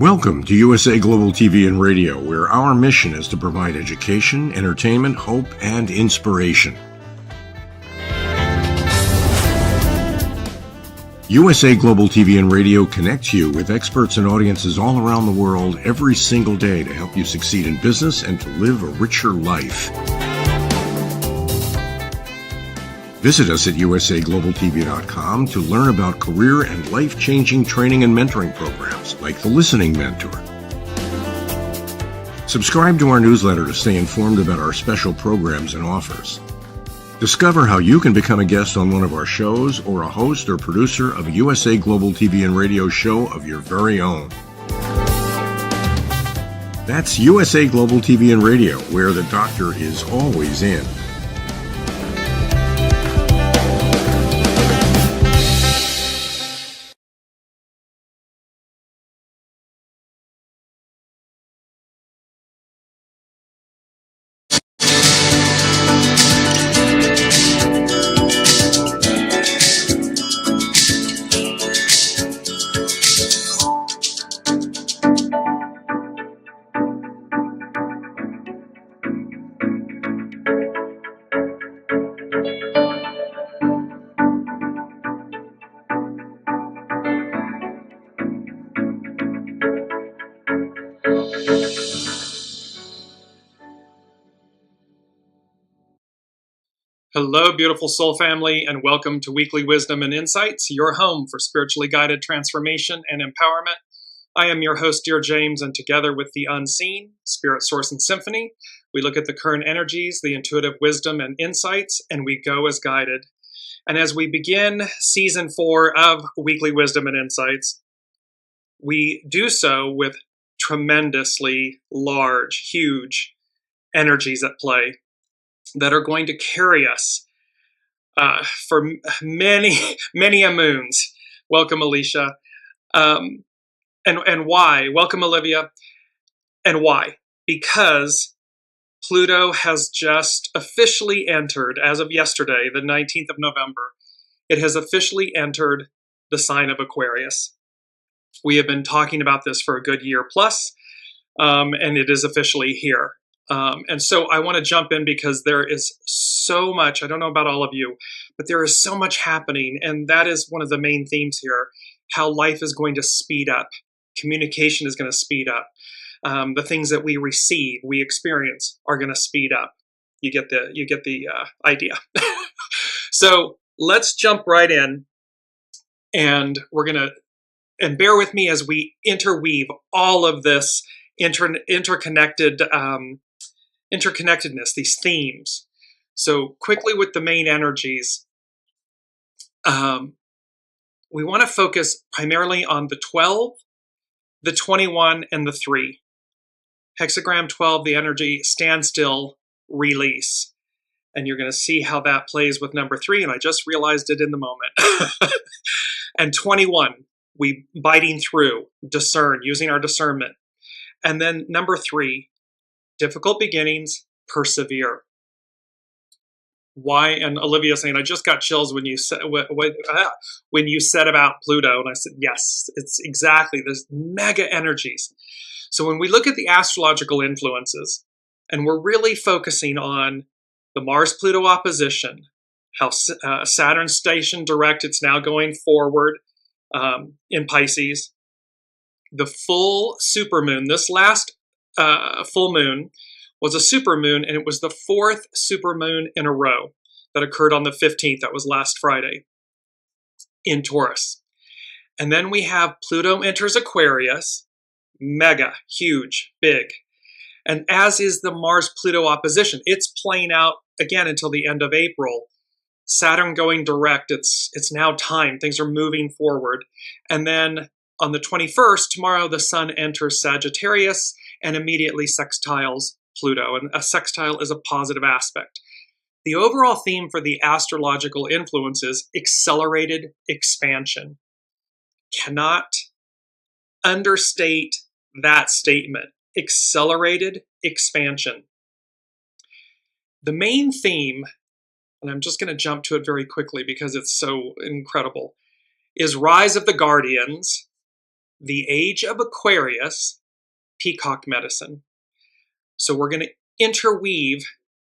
Welcome to USA Global TV and Radio, where our mission is to provide education, entertainment, hope, and inspiration. USA Global TV and Radio connects you with experts and audiences all around the world every single day to help you succeed in business and to live a richer life. Visit us at usaglobaltv.com to learn about career and life-changing training and mentoring programs like the Listening Mentor. Subscribe to our newsletter to stay informed about our special programs and offers. Discover how you can become a guest on one of our shows or a host or producer of a USA Global TV and Radio show of your very own. That's USA Global TV and Radio, where the doctor is always in. Hello, beautiful soul family, and welcome to Weekly Wisdom and Insights, your home for spiritually guided transformation and empowerment. I am your host, Dearjames, and together with the unseen, Spirit, Source, and Symphony, we look at the current energies, the intuitive wisdom and insights, and we go as guided. And as we begin Season 4 of Weekly Wisdom and Insights, we do so with tremendously large, huge energies at play that are going to carry us for many, many a moons. Welcome, Alicia. And why? Welcome, Olivia. And why? Because Pluto has just officially entered, as of yesterday, the 19th of November, it has officially entered the sign of Aquarius. We have been talking about this for a good year plus, and it is officially here. And so I want to jump in because there is so much, I don't know about all of you, but there is so much happening. And that is one of the main themes here, how life is going to speed up. Communication is going to speed up. The things that we receive, we experience are going to speed up. You get the idea. So let's jump right in, and and bear with me as we interweave all of this interconnectedness, these themes. So quickly with the main energies, we want to focus primarily on the 12, the 21, and the 3. Hexagram 12, the energy standstill, release. And you're going to see how that plays with number 3, and I just realized it in the moment. And 21, we biting through, discern, using our discernment. And then number 3, difficult beginnings, persevere. Why? And Olivia saying, I just got chills when you said when you said about Pluto, and I said, yes, it's exactly. There's mega energies. So when we look at the astrological influences, and we're really focusing on the Mars-Pluto opposition, how Saturn stationed direct, it's now going forward in Pisces. The full supermoon, this last full moon was a supermoon, and it was the 4th supermoon in a row that occurred on the 15th. That was last Friday in Taurus. And then we have Pluto enters Aquarius, mega, huge, big. And as is the Mars-Pluto opposition, it's playing out again until the end of April. Saturn going direct, it's now time. Things are moving forward. And then on the 21st, tomorrow, the Sun enters Sagittarius and immediately sextiles Pluto. And a sextile is a positive aspect. The overall theme for the astrological influence is accelerated expansion. Cannot understate that statement. Accelerated expansion. The main theme, and I'm just going to jump to it very quickly because it's so incredible, is Rise of the Guardians, the Age of Aquarius, Peacock Medicine. So we're going to interweave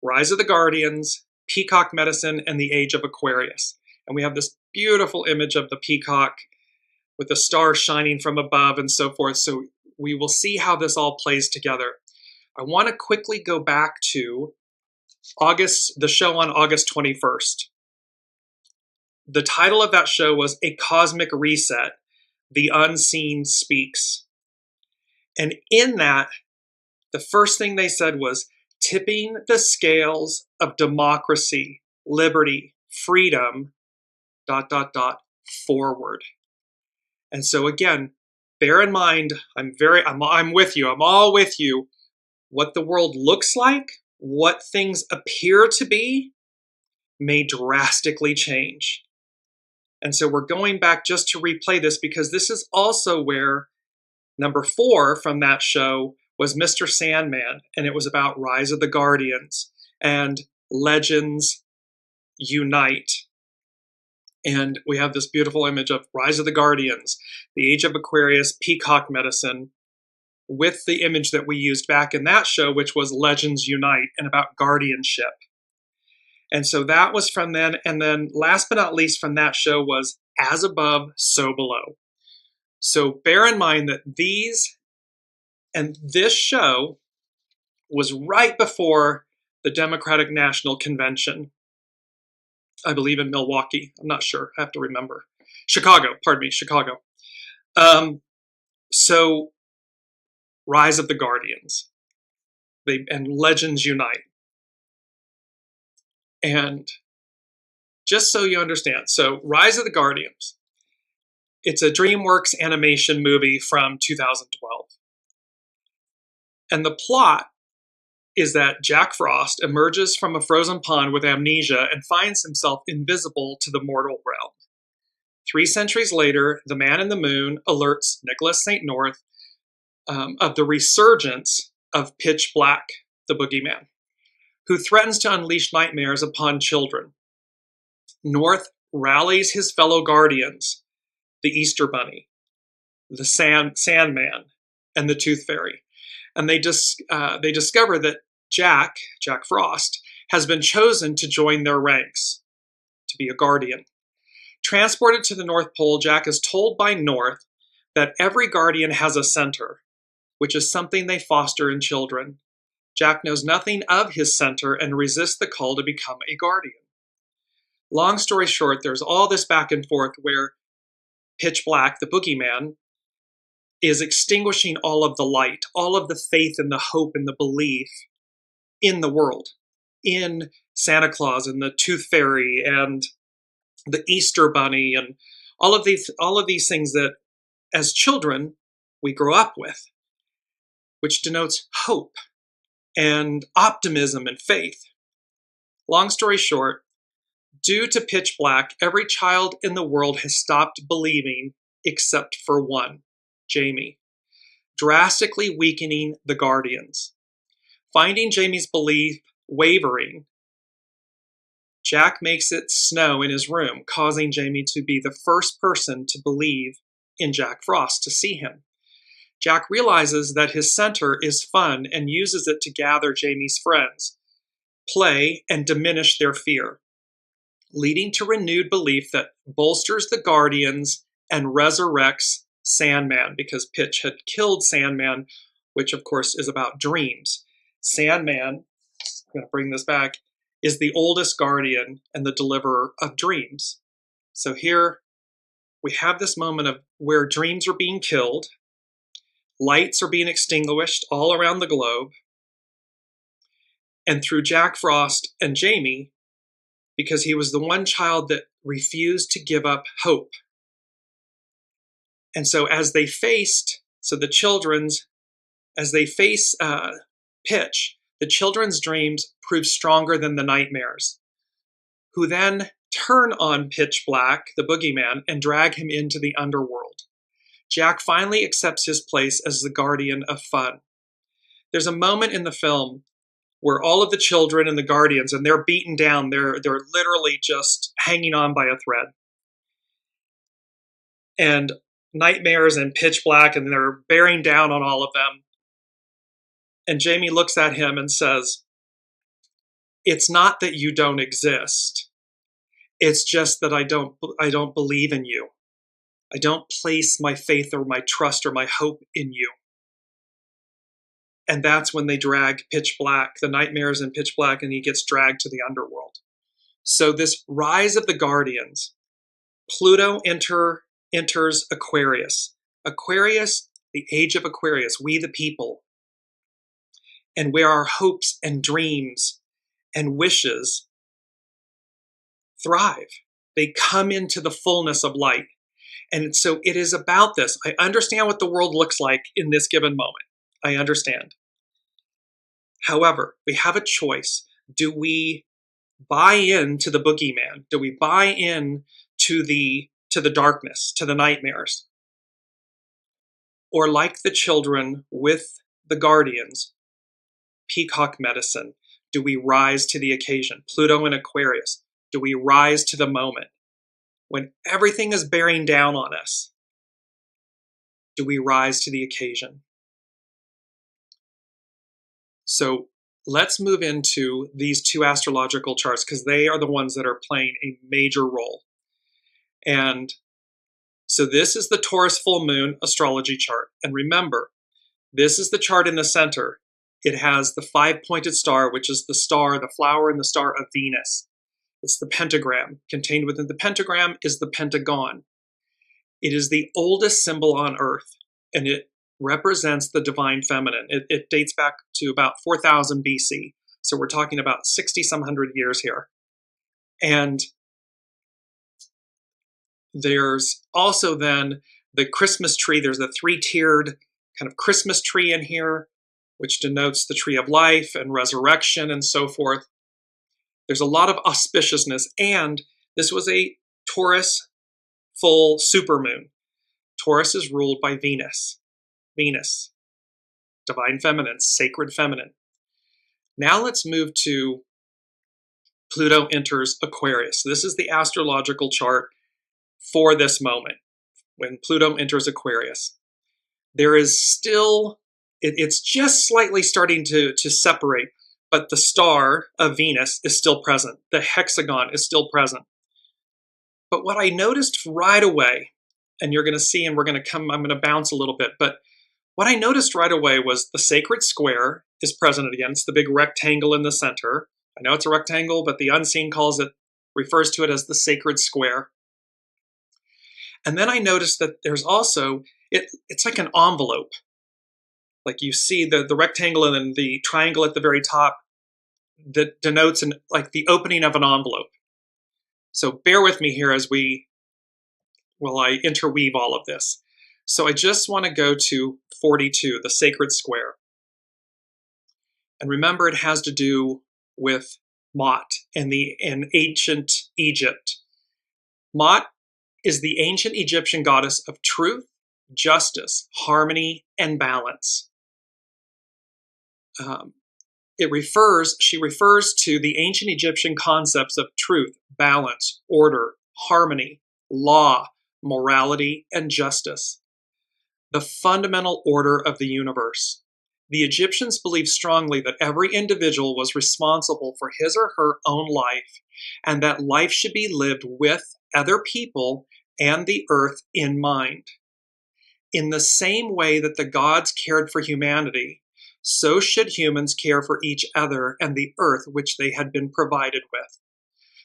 Rise of the Guardians, Peacock Medicine, and the Age of Aquarius. And we have this beautiful image of the peacock with the stars shining from above and so forth. So we will see how this all plays together. I want to quickly go back to the show on August 21st. The title of that show was A Cosmic Reset, The Unseen Speaks. And in that, the first thing they said was tipping the scales of democracy, liberty, freedom, ... forward. And so again, bear in mind, I'm with you. I'm all with you. What the world looks like, what things appear to be, may drastically change. And so we're going back just to replay this because this is also where number 4 from that show was Mr. Sandman, and it was about Rise of the Guardians and Legends Unite. And we have this beautiful image of Rise of the Guardians, the Age of Aquarius, Peacock Medicine, with the image that we used back in that show, which was Legends Unite and about guardianship. And so that was from then. And then last but not least from that show was As Above, So Below. So bear in mind that this show was right before the Democratic National Convention. I believe in Milwaukee. I'm not sure. I have to remember. Chicago. So Rise of the Guardians and Legends Unite. And just so you understand, so Rise of the Guardians, it's a DreamWorks animation movie from 2012. And the plot is that Jack Frost emerges from a frozen pond with amnesia and finds himself invisible to the mortal realm. 3 centuries later, the Man in the Moon alerts Nicholas St. North of the resurgence of Pitch Black, the boogeyman, who threatens to unleash nightmares upon children. North rallies his fellow guardians, the Easter Bunny, the Sandman, and the Tooth Fairy. And they discover that Jack Frost, has been chosen to join their ranks, to be a guardian. Transported to the North Pole, Jack is told by North that every guardian has a center, which is something they foster in children. Jack knows nothing of his center and resists the call to become a guardian. Long story short, there's all this back and forth where Pitch Black, the boogeyman, is extinguishing all of the light, all of the faith and the hope and the belief in the world, in Santa Claus and the Tooth Fairy and the Easter Bunny and all of these things that as children we grow up with, which denotes hope and optimism and faith. Long story short, due to Pitch Black, every child in the world has stopped believing except for one, Jamie, drastically weakening the guardians. Finding Jamie's belief wavering, Jack makes it snow in his room, causing Jamie to be the first person to believe in Jack Frost, to see him. Jack realizes that his center is fun and uses it to gather Jamie's friends, play, and diminish their fear, leading to renewed belief that bolsters the guardians and resurrects Sandman, because Pitch had killed Sandman, which of course is about dreams. Sandman, I'm going to bring this back, is the oldest guardian and the deliverer of dreams. So here we have this moment of where dreams are being killed, lights are being extinguished all around the globe, and through Jack Frost and Jamie, because he was the one child that refused to give up hope. And so as they face Pitch, the children's dreams prove stronger than the nightmares, who then turn on Pitch Black, the boogeyman, and drag him into the underworld. Jack finally accepts his place as the guardian of fun. There's a moment in the film where all of the children and the guardians, and they're beaten down, they're literally just hanging on by a thread. And nightmares and pitch black, and they're bearing down on all of them. And Jamie looks at him and says, "It's not that you don't exist. It's just that I don't believe in you. I don't place my faith or my trust or my hope in you." And that's when they drag Pitch Black, the nightmares in Pitch Black, and he gets dragged to the underworld. So this rise of the Guardians, Pluto enters Aquarius. Aquarius, the age of Aquarius, we the people, and where our hopes and dreams and wishes thrive. They come into the fullness of light. And so it is about this. I understand what the world looks like in this given moment. I understand. However, we have a choice. Do we buy into the boogeyman? Do we buy in to the darkness, to the nightmares? Or like the children with the guardians, peacock medicine, do we rise to the occasion? Pluto in Aquarius, do we rise to the moment? When everything is bearing down on us, do we rise to the occasion? So let's move into these two astrological charts because they are the ones that are playing a major role. And so this is the Taurus full moon astrology chart. And remember, this is the chart in the center. It has the 5-pointed star, which is the star, the flower, and the star of Venus. It's the pentagram. Contained within the pentagram is the pentagon. It is the oldest symbol on Earth, and it represents the divine feminine. It dates back to about 4000 BC. So we're talking about 60-some hundred years here. And there's also then the Christmas tree. There's a 3-tiered kind of Christmas tree in here, which denotes the tree of life and resurrection and so forth. There's a lot of auspiciousness, and this was a Taurus full supermoon. Taurus is ruled by Venus. Venus, divine feminine, sacred feminine. Now let's move to Pluto enters Aquarius. This is the astrological chart for this moment, when Pluto enters Aquarius. There is still, it's just slightly starting to separate, but the star of Venus is still present. The hexagon is still present. But what I noticed right away, and you're going to see, and I'm going to bounce a little bit, but what I noticed right away was the sacred square is present again. It's the big rectangle in the center. I know it's a rectangle, but the unseen refers to it as the sacred square. And then I noticed that there's also, it's like an envelope. Like you see the rectangle and then the triangle at the very top that denotes like the opening of an envelope. So bear with me here while I interweave all of this. So I just want to go to 42, the sacred square. And remember, it has to do with Ma'at in ancient Egypt. Ma'at is the ancient Egyptian goddess of truth, justice, harmony, and balance. She refers to the ancient Egyptian concepts of truth, balance, order, harmony, law, morality, and justice. The fundamental order of the universe. The Egyptians believed strongly that every individual was responsible for his or her own life, and that life should be lived with other people and the earth in mind. In the same way that the gods cared for humanity, so should humans care for each other and the earth which they had been provided with.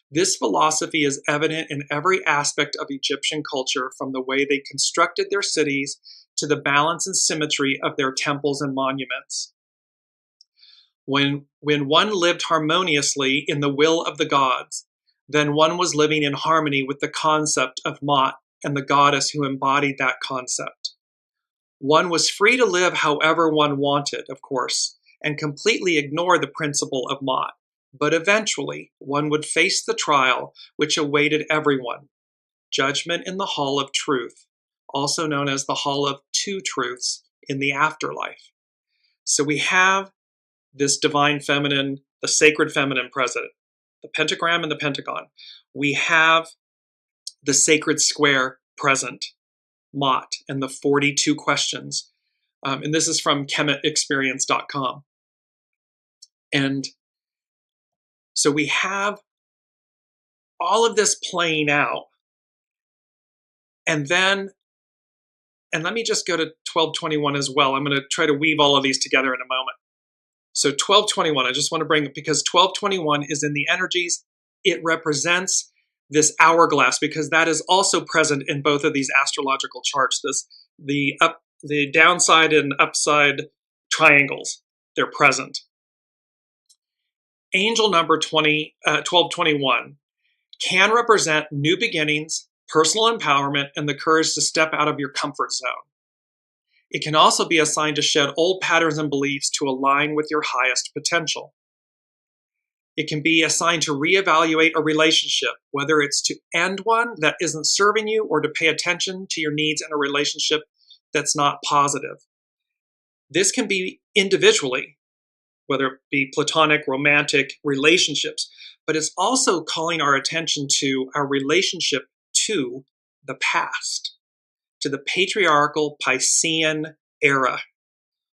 This philosophy is evident in every aspect of Egyptian culture, from the way they constructed their cities to the balance and symmetry of their temples and monuments. When one lived harmoniously in the will of the gods, then one was living in harmony with the concept of Ma'at and the goddess who embodied that concept. One was free to live however one wanted, of course, and completely ignore the principle of Ma'at. But eventually, one would face the trial which awaited everyone, judgment in the Hall of Truth, also known as the Hall of Two Truths in the afterlife. So we have this divine feminine, the sacred feminine present, the pentagram and the pentagon. We have the sacred square present. Mott and the 42 questions. And this is from chemitexperience.com. And so we have all of this playing out. And then, and let me just go to 1221 as well. I'm going to try to weave all of these together in a moment. So 1221, I just want to bring it because 1221 is in the energies. It represents this hourglass because that is also present in both of these astrological charts. The downside and upside triangles, they're present. Angel number 1221 can represent new beginnings, personal empowerment, and the courage to step out of your comfort zone. It can also be assigned to shed old patterns and beliefs to align with your highest potential. It can be assigned to reevaluate a relationship, whether it's to end one that isn't serving you or to pay attention to your needs in a relationship that's not positive. This can be individually, whether it be platonic, romantic relationships, but it's also calling our attention to our relationship to the past, to the patriarchal Piscean era.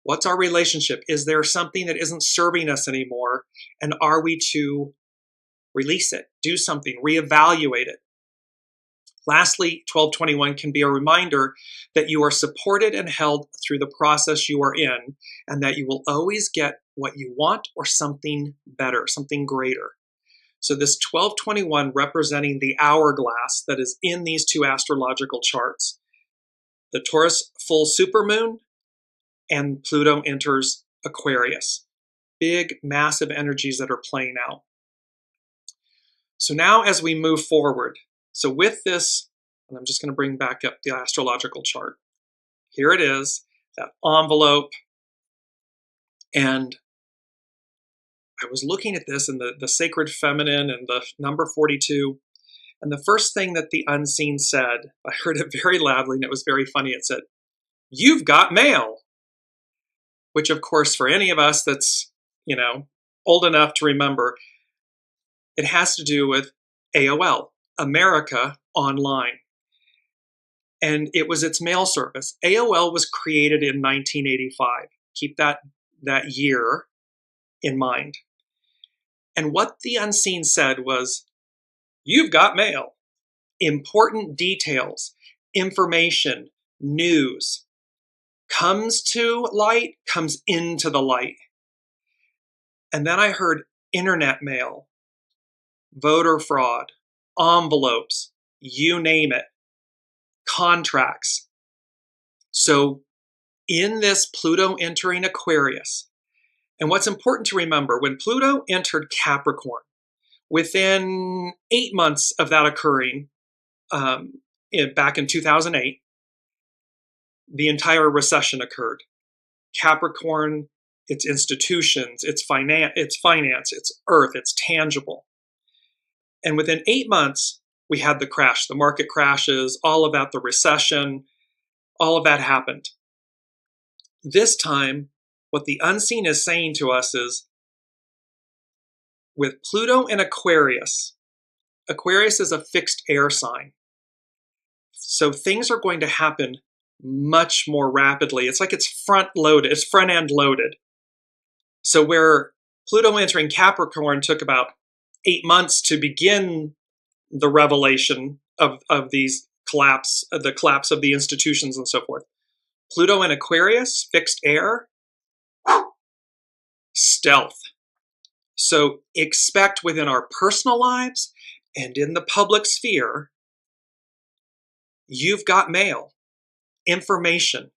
What's our relationship? Is there something that isn't serving us anymore? And are we to release it, do something, reevaluate it? Lastly, 1221 can be a reminder that you are supported and held through the process you are in, and that you will always get what you want or something better, something greater. So this 1221 representing the hourglass that is in these two astrological charts. The Taurus full supermoon and Pluto enters Aquarius. Big, massive energies that are playing out. So now as we move forward, so with this, and I'm just going to bring back up the astrological chart. Here it is, that envelope. And I was looking at this and the sacred feminine and the number 42. And the first thing that the unseen said, I heard it very loudly and it was very funny. It said, "You've got mail." Which of course for any of us that's, old enough to remember, it has to do with AOL, America Online. And it was its mail service. AOL was created in 1985. Keep that year in mind. And what the unseen said was, "You've got mail. Important details, information, news comes to light, comes into the light." And then I heard internet mail, voter fraud, envelopes, you name it, contracts. So in this Pluto entering Aquarius, and what's important to remember, when Pluto entered Capricorn, within 8 months of that occurring, back in 2008, the entire recession occurred. Capricorn, its institutions, its finance, its earth, it's tangible. And within 8 months, we had the crash, the market crashes, all of that, the recession, all of that happened. This time, what the unseen is saying to us is, with Pluto in Aquarius, Aquarius is a fixed air sign. So things are going to happen much more rapidly. It's like it's front end loaded. So where Pluto entering Capricorn took about 8 months to begin the revelation of these the collapse of the institutions and so forth. Pluto in Aquarius, fixed air, stealth. So expect within our personal lives and in the public sphere, you've got mail, information,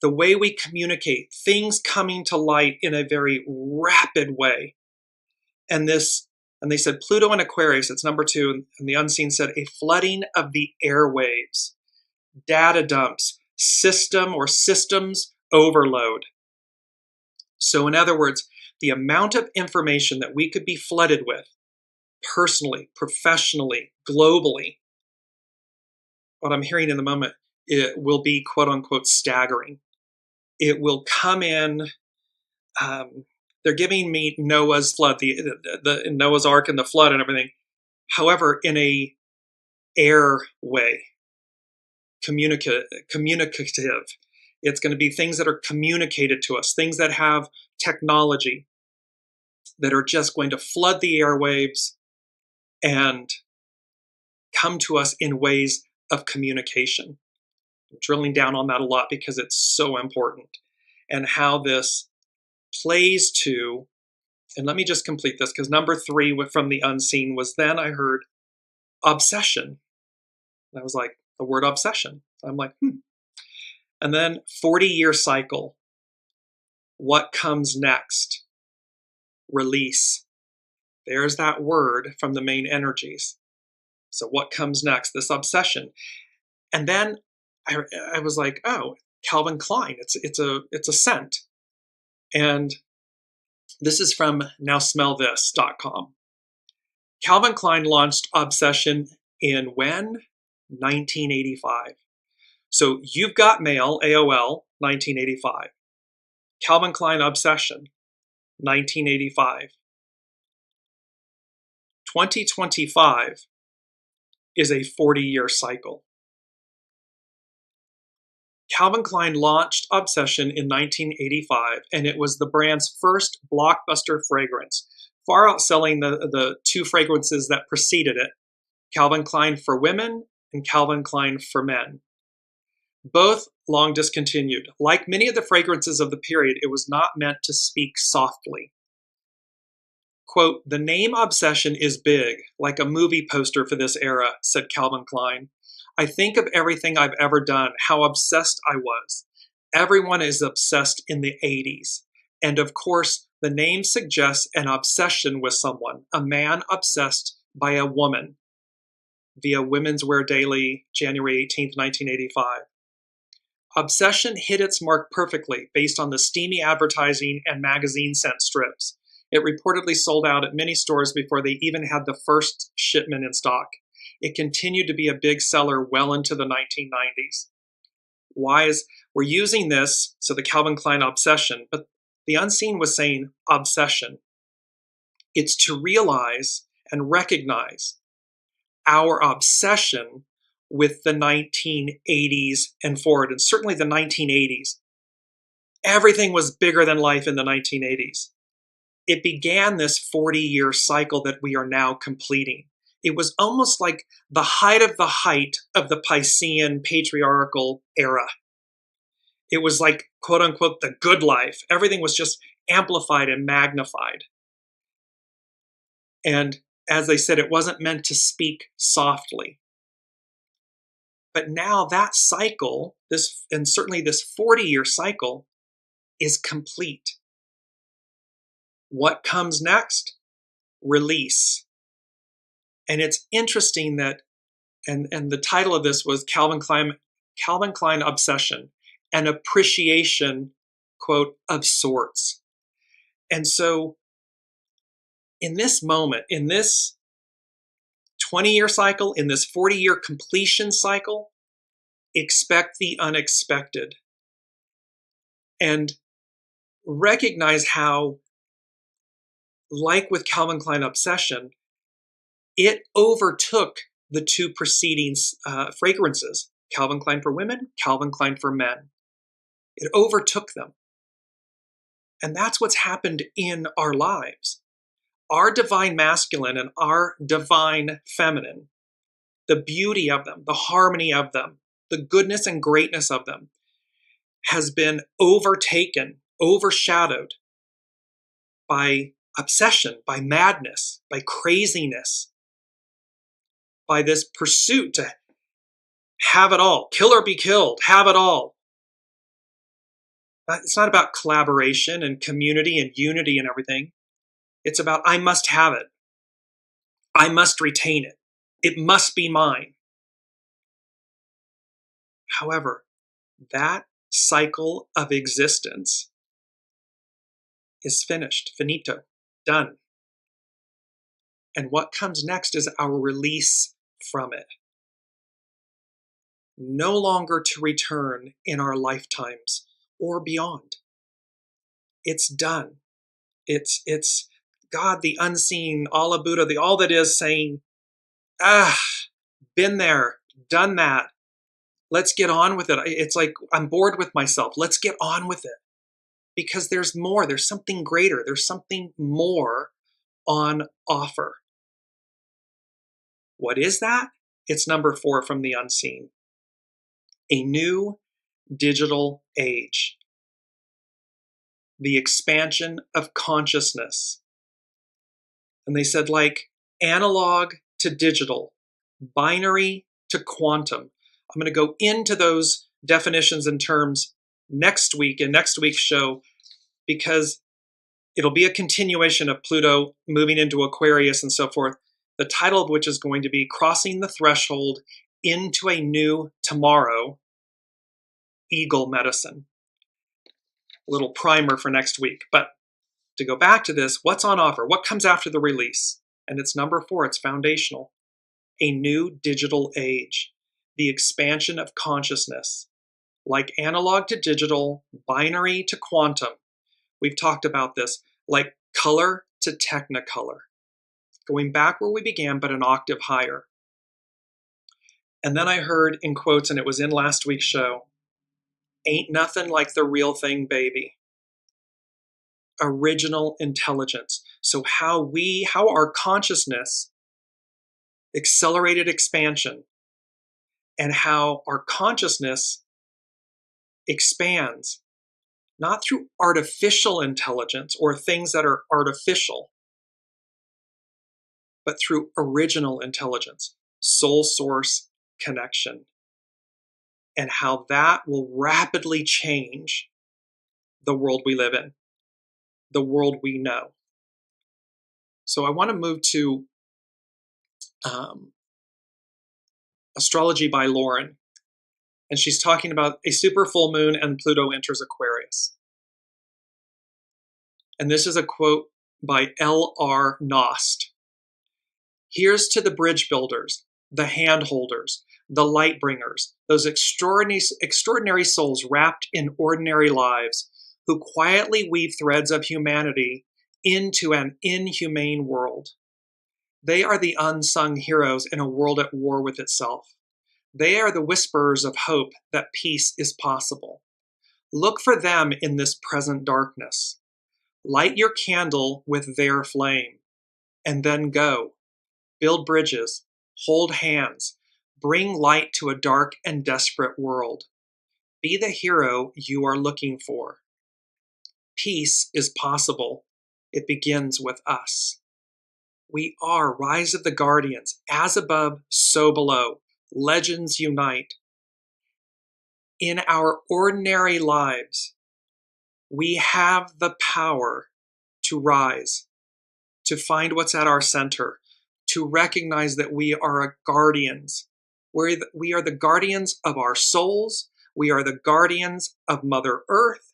the way we communicate, things coming to light in a very rapid way. And they said Pluto in Aquarius, it's number 2, and the unseen said a flooding of the airwaves, data dumps, systems overload. So in other words, the amount of information that we could be flooded with, personally, professionally, globally, what I'm hearing in the moment, it will be quote unquote staggering. It will come in, they're giving me Noah's flood, the Noah's Ark and the flood and everything. However, in a air way, communicative. It's going to be things that are communicated to us, things that have technology that are just going to flood the airwaves and come to us in ways of communication. I'm drilling down on that a lot because it's so important, and how this plays to, and let me just complete this, because number 3 from the unseen was, then I heard obsession. And I was like, the word obsession. I'm like, And then 40-year cycle. What comes next? Release. There's that word from the main energies. So what comes next? This obsession. And then I was like, oh, Calvin Klein. It's a scent. And this is from nowsmellthis.com. Calvin Klein launched Obsession in when? 1985. So You've Got Mail, AOL, 1985. Calvin Klein Obsession, 1985. 2025 is a 40-year cycle. Calvin Klein launched Obsession in 1985, and it was the brand's first blockbuster fragrance, far outselling the 2 fragrances that preceded it, Calvin Klein for women and Calvin Klein for men. Both long discontinued. Like many of the fragrances of the period, it was not meant to speak softly. Quote, the name Obsession is big, like a movie poster for this era, said Calvin Klein. I think of everything I've ever done, how obsessed I was. Everyone is obsessed in the 80s. And of course, the name suggests an obsession with someone, a man obsessed by a woman. Via Women's Wear Daily, January 18th, 1985. Obsession hit its mark perfectly based on the steamy advertising and magazine scent strips. It reportedly sold out at many stores before they even had the first shipment in stock. It continued to be a big seller well into the 1990s. Why is we're using this, so the Calvin Klein Obsession, but the unseen was saying obsession. It's to realize and recognize our obsession with the 1980s and forward, and certainly the 1980s. Everything was bigger than life in the 1980s. It began this 40-year cycle that we are now completing. It was almost like the height of the Piscean patriarchal era. It was like, quote unquote, the good life. Everything was just amplified and magnified. And as I said, it wasn't meant to speak softly. But now that cycle, and certainly this 40-year cycle, is complete. What comes next? Release. And it's interesting that, and the title of this was Calvin Klein Obsession, an appreciation, quote, of sorts. And so in this moment, in this 20-year cycle, in this 40-year completion cycle, expect the unexpected. And recognize how, like with Calvin Klein Obsession, it overtook the 2 preceding fragrances, Calvin Klein for women, Calvin Klein for men. It overtook them. And that's what's happened in our lives. Our divine masculine and our divine feminine, the beauty of them, the harmony of them, the goodness and greatness of them has been overtaken, overshadowed by obsession, by madness, by craziness, by this pursuit to have it all, kill or be killed, have it all. It's not about collaboration and community and unity and everything. It's about, I must have it. I must retain it. It must be mine. However, that cycle of existence is finished, finito, done. And what comes next is our release from it. No longer to return in our lifetimes or beyond. It's done. It's God, the unseen, Allah Buddha, the all that is saying, been there, done that. Let's get on with it. It's like, I'm bored with myself. Let's get on with it. Because there's more. There's something greater. There's something more on offer. What is that? It's number 4 from the unseen. A new digital age. The expansion of consciousness. And they said, like analog to digital, binary to quantum. I'm going to go into those definitions and terms next week in next week's show, because it'll be a continuation of Pluto moving into Aquarius and so forth, the title of which is going to be Crossing the Threshold into a New Tomorrow, Eagle Medicine. A little primer for next week. But to go back to this, what's on offer? What comes after the release? And it's number 4, it's foundational. A new digital age, the expansion of consciousness. Like analog to digital, binary to quantum. We've talked about this, like color to technicolor. Going back where we began, but an octave higher. And then I heard in quotes, and it was in last week's show, ain't nothing like the real thing, baby. Original intelligence. So how our consciousness, accelerated expansion, and how our consciousness expands, not through artificial intelligence or things that are artificial, but through original intelligence, soul source connection, and how that will rapidly change the world we live in, the world we know. So I want to move to Astrology by Lauren. And she's talking about a super full moon and Pluto enters Aquarius. And this is a quote by L.R. Nost. Here's to the bridge builders, the hand holders, the light bringers, those extraordinary souls wrapped in ordinary lives who quietly weave threads of humanity into an inhumane world. They are the unsung heroes in a world at war with itself. They are the whisperers of hope that peace is possible. Look for them in this present darkness. Light your candle with their flame, and then go. Build bridges, hold hands, bring light to a dark and desperate world. Be the hero you are looking for. Peace is possible. It begins with us. We are Rise of the Guardians, as above, so below. Legends unite. In our ordinary lives, we have the power to rise, to find what's at our center, to recognize that we are guardians. We are the guardians of our souls. We are the guardians of Mother Earth.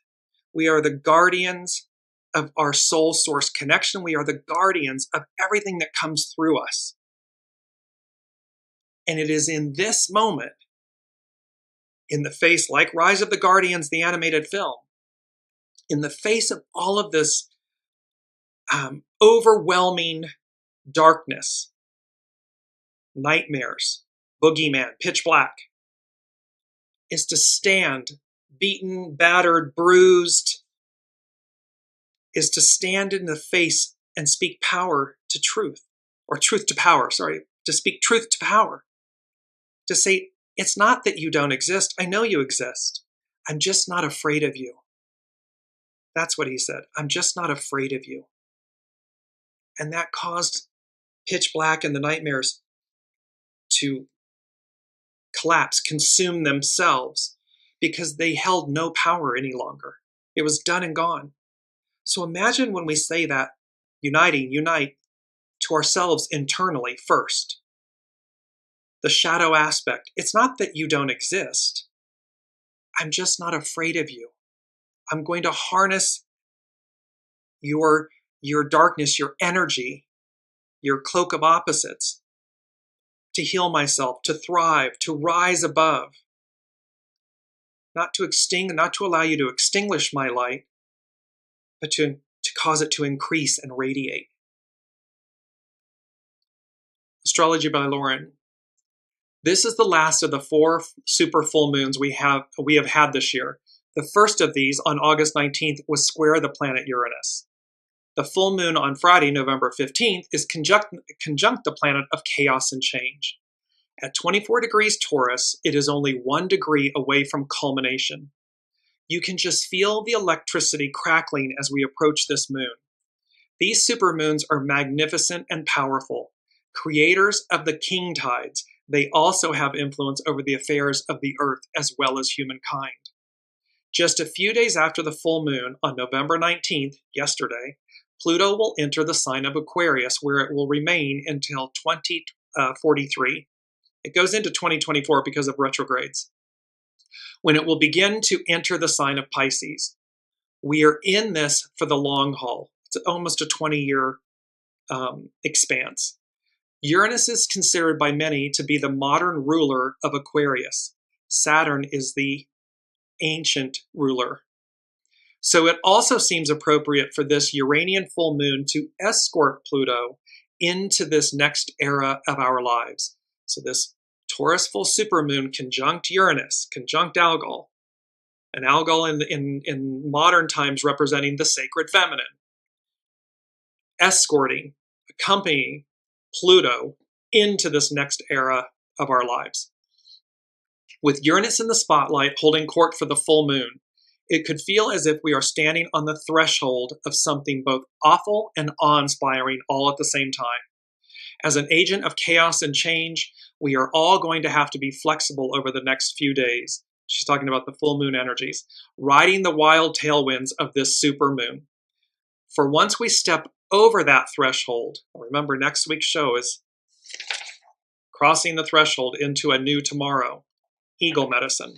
We are the guardians of our soul source connection. We are the guardians of everything that comes through us. And it is in this moment, in the face, like Rise of the Guardians, the animated film, in the face of all of this overwhelming darkness, nightmares, boogeyman, pitch black, is to stand beaten, battered, bruised, is to stand in the face and speak power to truth, or truth to power, to speak truth to power. To say, it's not that you don't exist. I know you exist. I'm just not afraid of you. That's what he said. I'm just not afraid of you. And that caused pitch black and the nightmares to collapse, consume themselves, because they held no power any longer. It was done and gone. So imagine when we say that, unite to ourselves internally first. The shadow aspect. It's not that you don't exist. I'm just not afraid of you. I'm going to harness your darkness, your energy, your cloak of opposites to heal myself, to thrive, to rise above. Not to allow you to extinguish my light, but to cause it to increase and radiate. Astrology by Lauren. This is the last of the 4 super full moons we have had this year. The first of these, on August 19th, was square the planet Uranus. The full moon on Friday, November 15th, is conjunct the planet of chaos and change. At 24 degrees Taurus, it is only 1 degree away from culmination. You can just feel the electricity crackling as we approach this moon. These supermoons are magnificent and powerful. Creators of the king tides, they also have influence over the affairs of the earth as well as humankind. Just a few days after the full moon, on November 19th, yesterday, Pluto will enter the sign of Aquarius, where it will remain until 2043. It goes into 2024 because of retrogrades, when it will begin to enter the sign of Pisces. We are in this for the long haul. It's almost a 20-year expanse. Uranus is considered by many to be the modern ruler of Aquarius. Saturn is the ancient ruler. So it also seems appropriate for this Uranian full moon to escort Pluto into this next era of our lives. So this Taurus full supermoon conjunct Uranus, conjunct Algol, and Algol in modern times representing the sacred feminine, escorting, accompanying Pluto into this next era of our lives. With Uranus in the spotlight holding court for the full moon, it could feel as if we are standing on the threshold of something both awful and awe-inspiring all at the same time. As an agent of chaos and change, we are all going to have to be flexible over the next few days. She's talking about the full moon energies, riding the wild tailwinds of this super moon. For once we step over that threshold, remember next week's show is crossing the threshold into a new tomorrow, eagle medicine.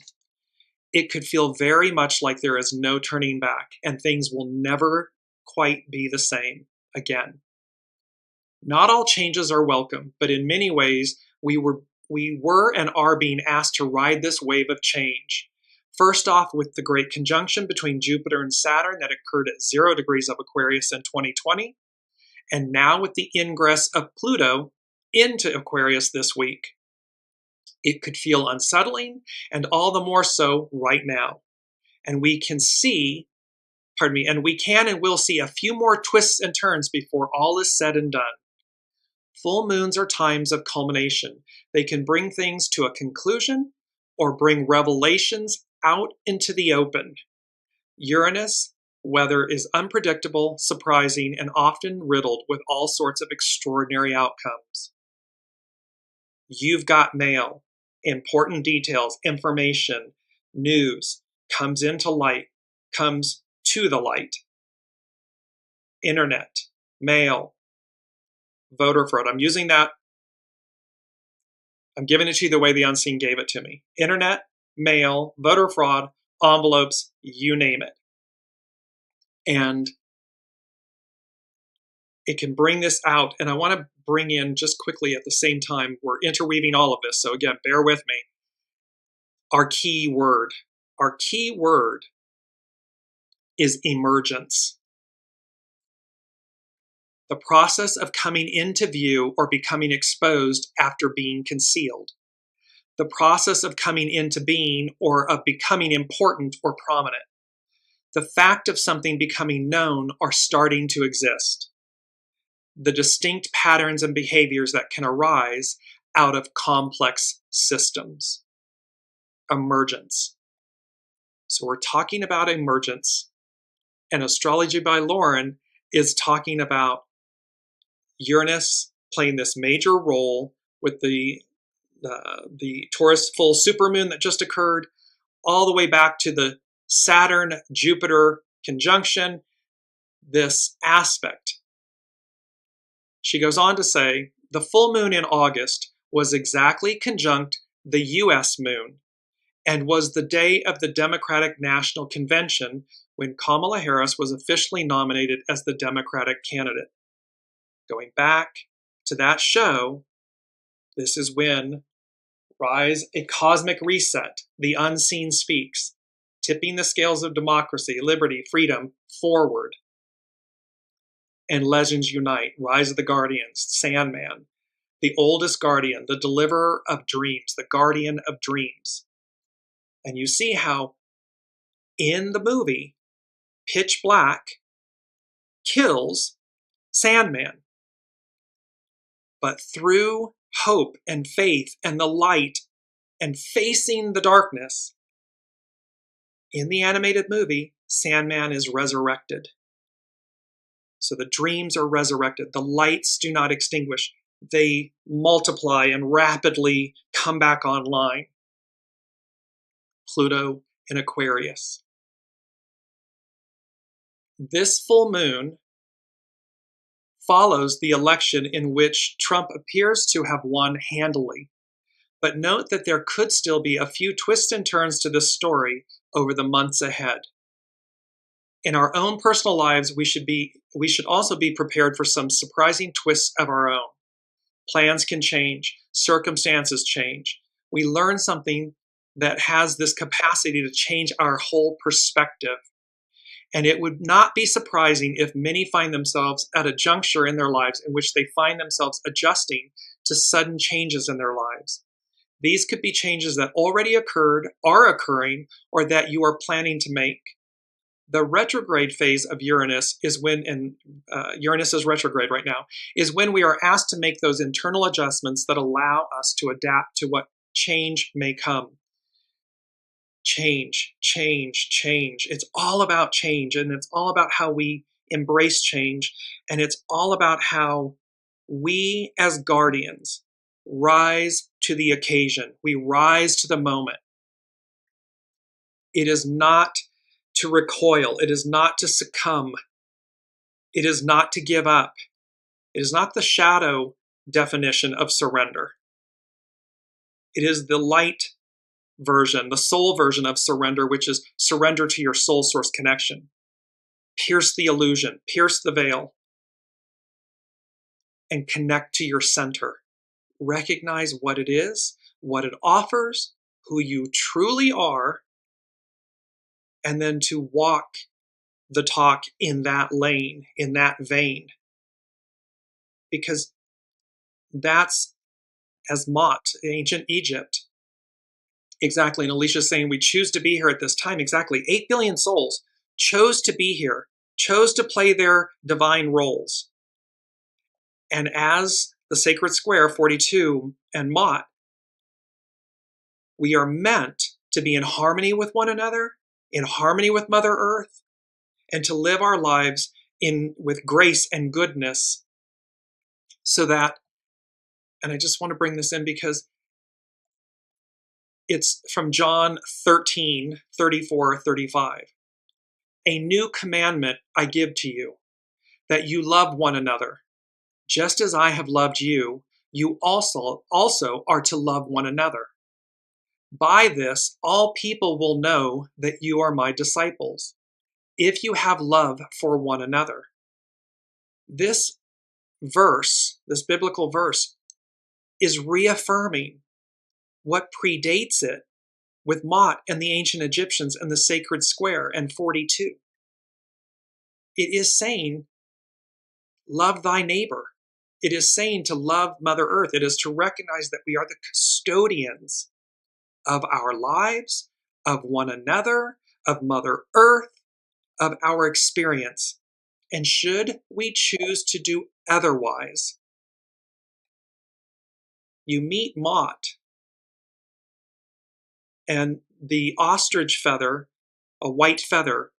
It could feel very much like there is no turning back and things will never quite be the same again. Not all changes are welcome, but in many ways, we were and are being asked to ride this wave of change. First off, with the great conjunction between Jupiter and Saturn that occurred at 0 degrees of Aquarius in 2020, and now with the ingress of Pluto into Aquarius this week. It could feel unsettling, and all the more so right now. And we can and will see a few more twists and turns before all is said and done. Full moons are times of culmination. They can bring things to a conclusion or bring revelations out into the open. Uranus, weather is unpredictable, surprising, and often riddled with all sorts of extraordinary outcomes. You've got mail, important details, information, news, comes to the light. Internet, mail, voter fraud. I'm using that. I'm giving it to you the way the unseen gave it to me. Internet, mail, voter fraud, envelopes, you name it. And it can bring this out. And I want to bring in just quickly at the same time, we're interweaving all of this. So again, bear with me. Our key word is emergence. The process of coming into view or becoming exposed after being concealed. The process of coming into being or of becoming important or prominent. The fact of something becoming known or starting to exist. The distinct patterns and behaviors that can arise out of complex systems. Emergence. So we're talking about emergence. And Astrology by Lauren is talking about Uranus playing this major role with the Taurus full supermoon that just occurred, all the way back to the Saturn-Jupiter conjunction, this aspect. She goes on to say, the full moon in August was exactly conjunct the U.S. moon and was the day of the Democratic National Convention when Kamala Harris was officially nominated as the Democratic candidate. Going back to that show, this is when Rise, a Cosmic Reset, the unseen speaks, tipping the scales of democracy, liberty, freedom forward. And Legends Unite, Rise of the Guardians, Sandman. the oldest guardian, the deliverer of dreams, the guardian of dreams. And you see how in the movie, Pitch Black kills Sandman. But through hope and faith and the light and facing the darkness, in the animated movie, Sandman is resurrected. So the dreams are resurrected. The lights do not extinguish. They multiply and rapidly come back online. Pluto in Aquarius. This full moon follows the election in which Trump appears to have won handily. But note that there could still be a few twists and turns to this story over the months ahead. In our own personal lives, we should also be prepared for some surprising twists of our own. Plans can change, circumstances change. We learn something that has this capacity to change our whole perspective. And it would not be surprising if many find themselves at a juncture in their lives in which they find themselves adjusting to sudden changes in their lives. These could be changes that already occurred, are occurring, or that you are planning to make. The retrograde phase of Uranus is when, and Uranus is retrograde right now, is when we are asked to make those internal adjustments that allow us to adapt to what change may come. Change, change, change. It's all about change, and it's all about how we embrace change, and it's all about how we as guardians rise to the occasion. We rise to the moment. It is not to recoil. It is not to succumb. It is not to give up. It is not the shadow definition of surrender. It is the light version, the soul version of surrender, which is surrender to your soul source connection. Pierce the illusion, pierce the veil, and connect to your center. Recognize what it is, what it offers, who you truly are, and then to walk the talk in that lane, in that vein. Because that's, as Mot, ancient Egypt, exactly, and Alicia's saying we choose to be here at this time. Exactly, 8 billion souls chose to be here, chose to play their divine roles. And as the sacred square, 42, and Mot, we are meant to be in harmony with one another, in harmony with Mother Earth, and to live our lives with grace and goodness, so that, and I just want to bring this in because it's from John 13, 34, 35. A new commandment I give to you, that you love one another. Just as I have loved you, you also are to love one another. By this, all people will know that you are my disciples, if you have love for one another. This verse, this biblical verse, is reaffirming what predates it with Mot and the ancient Egyptians and the sacred square and 42. It is saying, love thy neighbor. It is saying to love Mother Earth. It is to recognize that we are the custodians of our lives, of one another, of Mother Earth, of our experience. And should we choose to do otherwise, you meet Mot, and the ostrich feather, a white feather,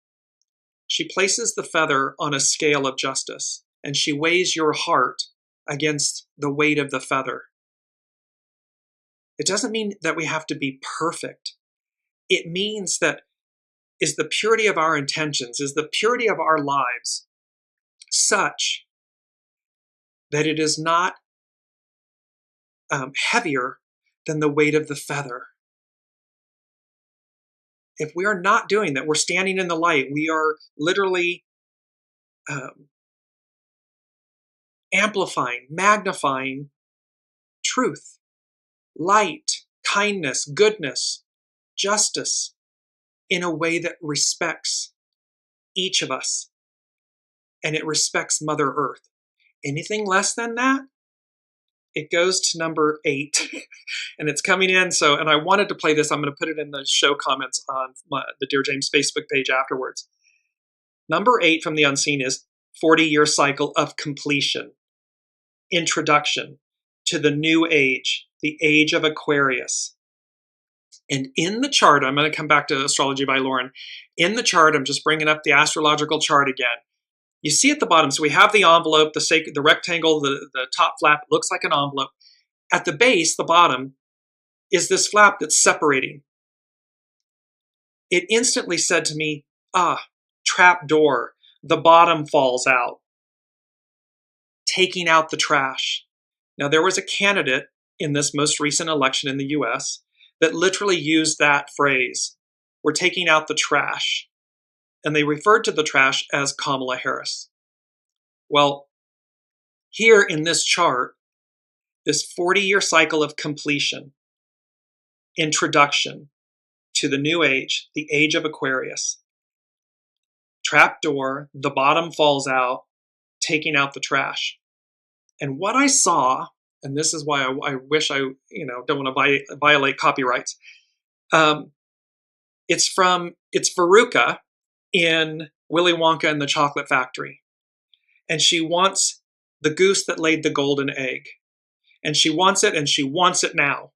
she places the feather on a scale of justice, and she weighs your heart against the weight of the feather. It doesn't mean that we have to be perfect. It means that is the purity of our intentions, is the purity of our lives such that it is not heavier than the weight of the feather. If we are not doing that, we're standing in the light, we are literally amplifying, magnifying truth, light, kindness, goodness, justice in a way that respects each of us, and it respects Mother Earth. Anything less than that it goes to number 8 and it's coming in. So, and I wanted to play this. I'm going to put it in the show comments on the Dearjames Facebook page afterwards. Number 8 from the unseen is 40-year cycle of completion, introduction to the new age, the age of Aquarius. And in the chart, I'm going to come back to Astrology by Lauren. In the chart, I'm just bringing up the astrological chart again. You see at the bottom, so we have the envelope, the rectangle, the top flap looks like an envelope. At the base, the bottom, is this flap that's separating. It instantly said to me, trap door, the bottom falls out, taking out the trash. Now, there was a candidate in this most recent election in the US that literally used that phrase, we're taking out the trash. And they referred to the trash as Kamala Harris. Well, here in this chart, this 40-year cycle of completion, introduction to the new age, the age of Aquarius, trapdoor, the bottom falls out, taking out the trash. And what I saw, and this is why I wish I don't want to violate copyrights, it's Veruca in Willy Wonka and the Chocolate Factory. And she wants the goose that laid the golden egg. And she wants it now.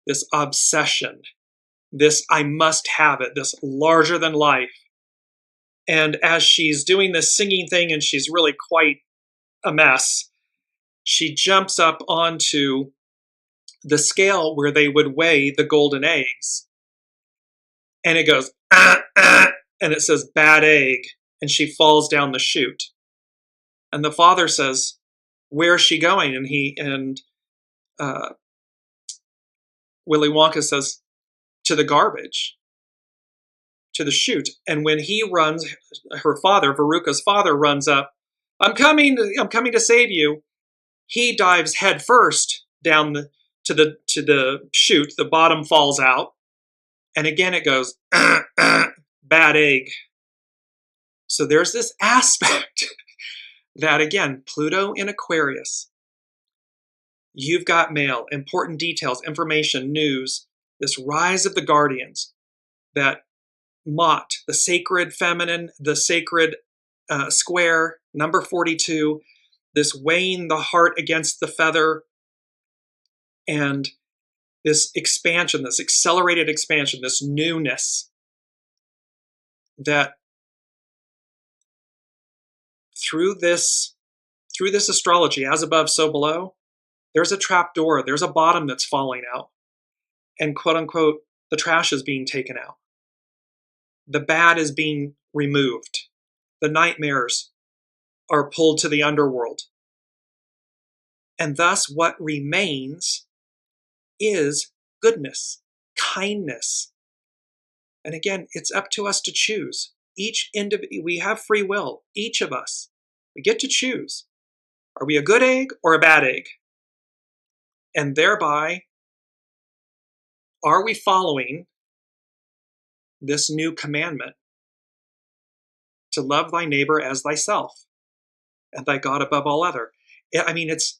This obsession, this I must have it, this larger than life. And as she's doing this singing thing and she's really quite a mess, she jumps up onto the scale where they would weigh the golden eggs. And it goes, and it says bad egg, and she falls down the chute. And the father says, where's she going? And Willy Wonka says, to the garbage, to the chute. And when he runs, her father, Veruca's father, runs up, I'm coming to save you. He dives head first down to the chute. The bottom falls out. And again, it goes, bad egg. So there's this aspect that, again, Pluto in Aquarius, you've got mail, important details, information, news, this rise of the guardians, that Mott, the sacred feminine, the sacred square, number 42, this weighing the heart against the feather, and this expansion, this accelerated expansion, this newness, that through this astrology, as above, so below, there's a trap door, there's a bottom that's falling out, and quote unquote, the trash is being taken out. The bad is being removed. The nightmares are pulled to the underworld. And thus what remains is goodness, kindness. And again, it's up to us to choose. We have free will, each of us. We get to choose. Are we a good egg or a bad egg? And thereby, are we following this new commandment to love thy neighbor as thyself and thy God above all other? I mean, it's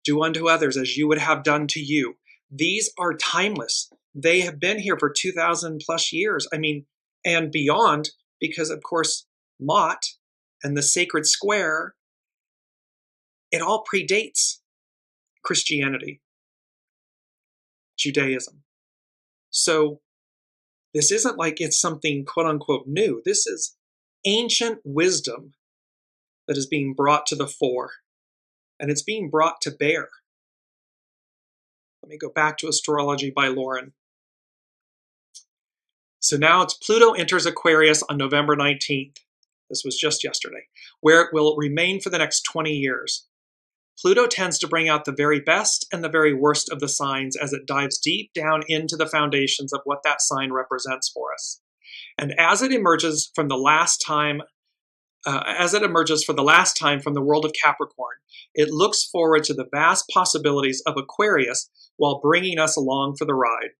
do unto others as you would have done to you. These are timeless. They have been here for 2,000 plus years. I mean, and beyond, because of course, Mott and the sacred square, it all predates Christianity, Judaism. So this isn't like it's something quote unquote new. This is ancient wisdom that is being brought to the fore, and it's being brought to bear. Let me go back to Astrology by Lauren. So now it's Pluto enters Aquarius on November 19th. This was just yesterday, where it will remain for the next 20 years. Pluto tends to bring out the very best and the very worst of the signs as it dives deep down into the foundations of what that sign represents for us. And as it emerges from the last time, from the world of Capricorn, it looks forward to the vast possibilities of Aquarius while bringing us along for the ride.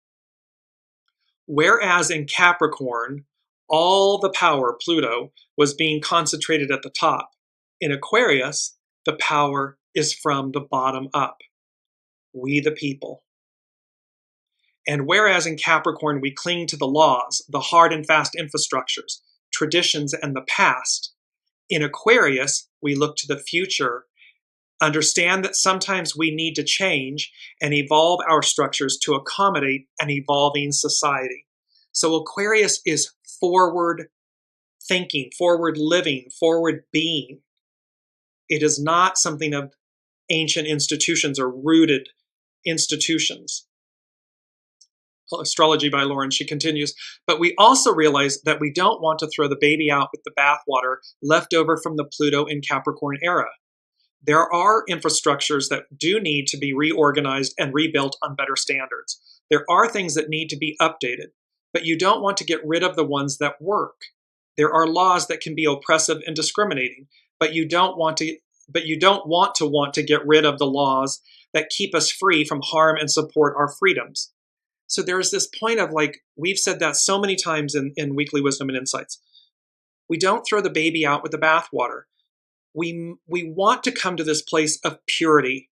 Whereas in Capricorn, all the power, Pluto, was being concentrated at the top. In Aquarius, the power is from the bottom up. we the people. And whereas in Capricorn we cling to the laws, the hard and fast infrastructures, traditions, and the past, in Aquarius we look to the future, understand that sometimes we need to change and evolve our structures to accommodate an evolving society. So Aquarius is forward thinking, forward living, forward being. It is not something of ancient institutions or rooted institutions. Astrology by Lauren, she continues, but we also realize that we don't want to throw the baby out with the bathwater left over from the Pluto in Capricorn era. There are infrastructures that do need to be reorganized and rebuilt on better standards. There are things that need to be updated, but you don't want to get rid of the ones that work. There are laws that can be oppressive and discriminating, but you don't want to get rid of the laws that keep us free from harm and support our freedoms. So there's this point of, like, we've said that so many times in Weekly Wisdom and Insights. We don't throw the baby out with the bathwater. We want to come to this place of purity,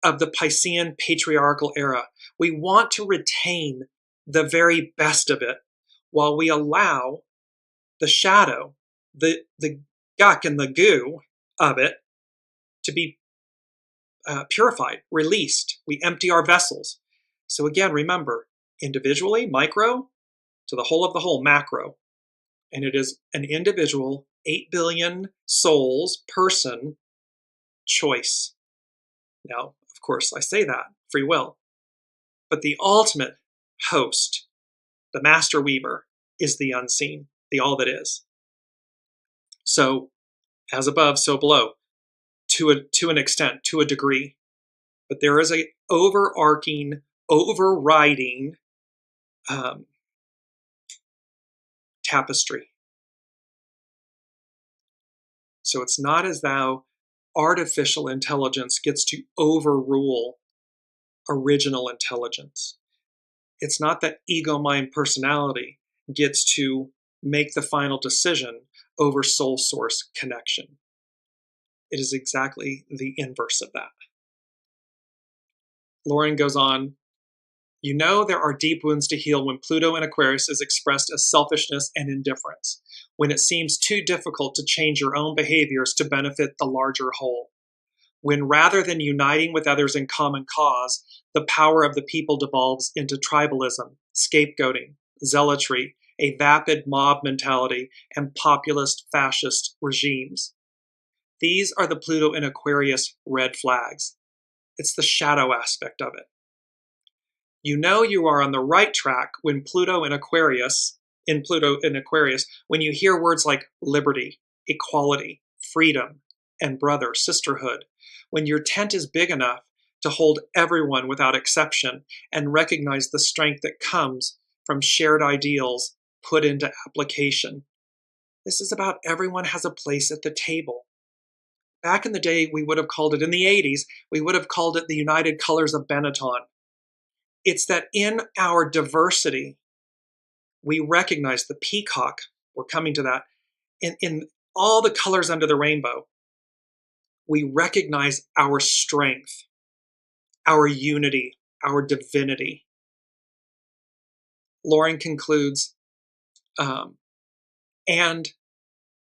of the Piscean patriarchal era. We want to retain the very best of it while we allow the shadow, the guck and the goo of it to be purified, released. We empty our vessels. So again, remember, individually, micro, to the whole of the whole, macro. And it is an individual, 8 billion souls, person, choice. Now, of course, I say that, free will. But the ultimate host, the master weaver, is the unseen, the all that is. So, as above, so below, to an extent, to a degree. But there is a overarching, overriding tapestry. So it's not as though artificial intelligence gets to overrule original intelligence. It's not that ego, mind, personality gets to make the final decision over soul source connection. It is exactly the inverse of that. Lauren goes on, you know there are deep wounds to heal when Pluto in Aquarius is expressed as selfishness and indifference, when it seems too difficult to change your own behaviors to benefit the larger whole. When rather than uniting with others in common cause, the power of the people devolves into tribalism, scapegoating, zealotry, a vapid mob mentality, and populist fascist regimes. These are the Pluto in Aquarius red flags. It's the shadow aspect of it. You know you are on the right track when Pluto in Aquarius, when you hear words like liberty, equality, freedom, and brother, sisterhood, when your tent is big enough to hold everyone without exception and recognize the strength that comes from shared ideals put into application. This is about everyone has a place at the table. Back in the day, we would have called it, in the 80s, we would have called it the United Colors of Benetton. It's that in our diversity, we recognize the peacock, we're coming to that, in all the colors under the rainbow, we recognize our strength, our unity, our divinity. Lauren concludes, and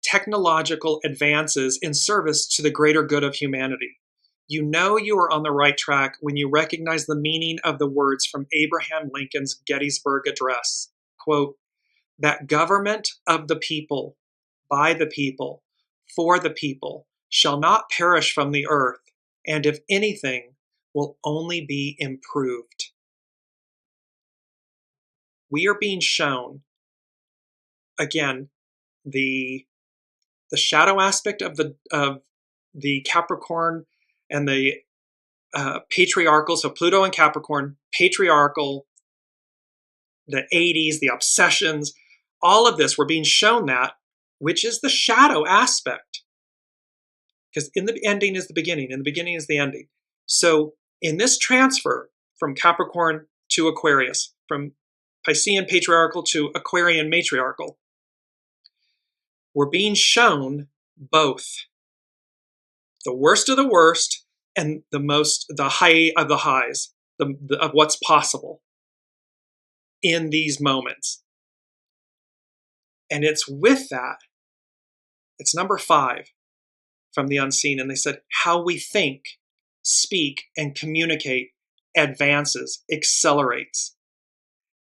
technological advances in service to the greater good of humanity. You know you are on the right track when you recognize the meaning of the words from Abraham Lincoln's Gettysburg Address, quote, that government of the people, by the people, for the people, shall not perish from the earth, and if anything, will only be improved. We are being shown, again, the shadow aspect of the Capricorn and the patriarchal, so Pluto and Capricorn, patriarchal, the 80s, the obsessions, all of this, we're being shown that, which is the shadow aspect. Because in the ending is the beginning, and the beginning is the ending. So in this transfer from Capricorn to Aquarius, from Piscean patriarchal to Aquarian matriarchal, we're being shown both the worst of the worst and the high of the highs, of what's possible in these moments. And it's with that, it's number 5 from the unseen. And they said, how we think, speak, and communicate advances, accelerates.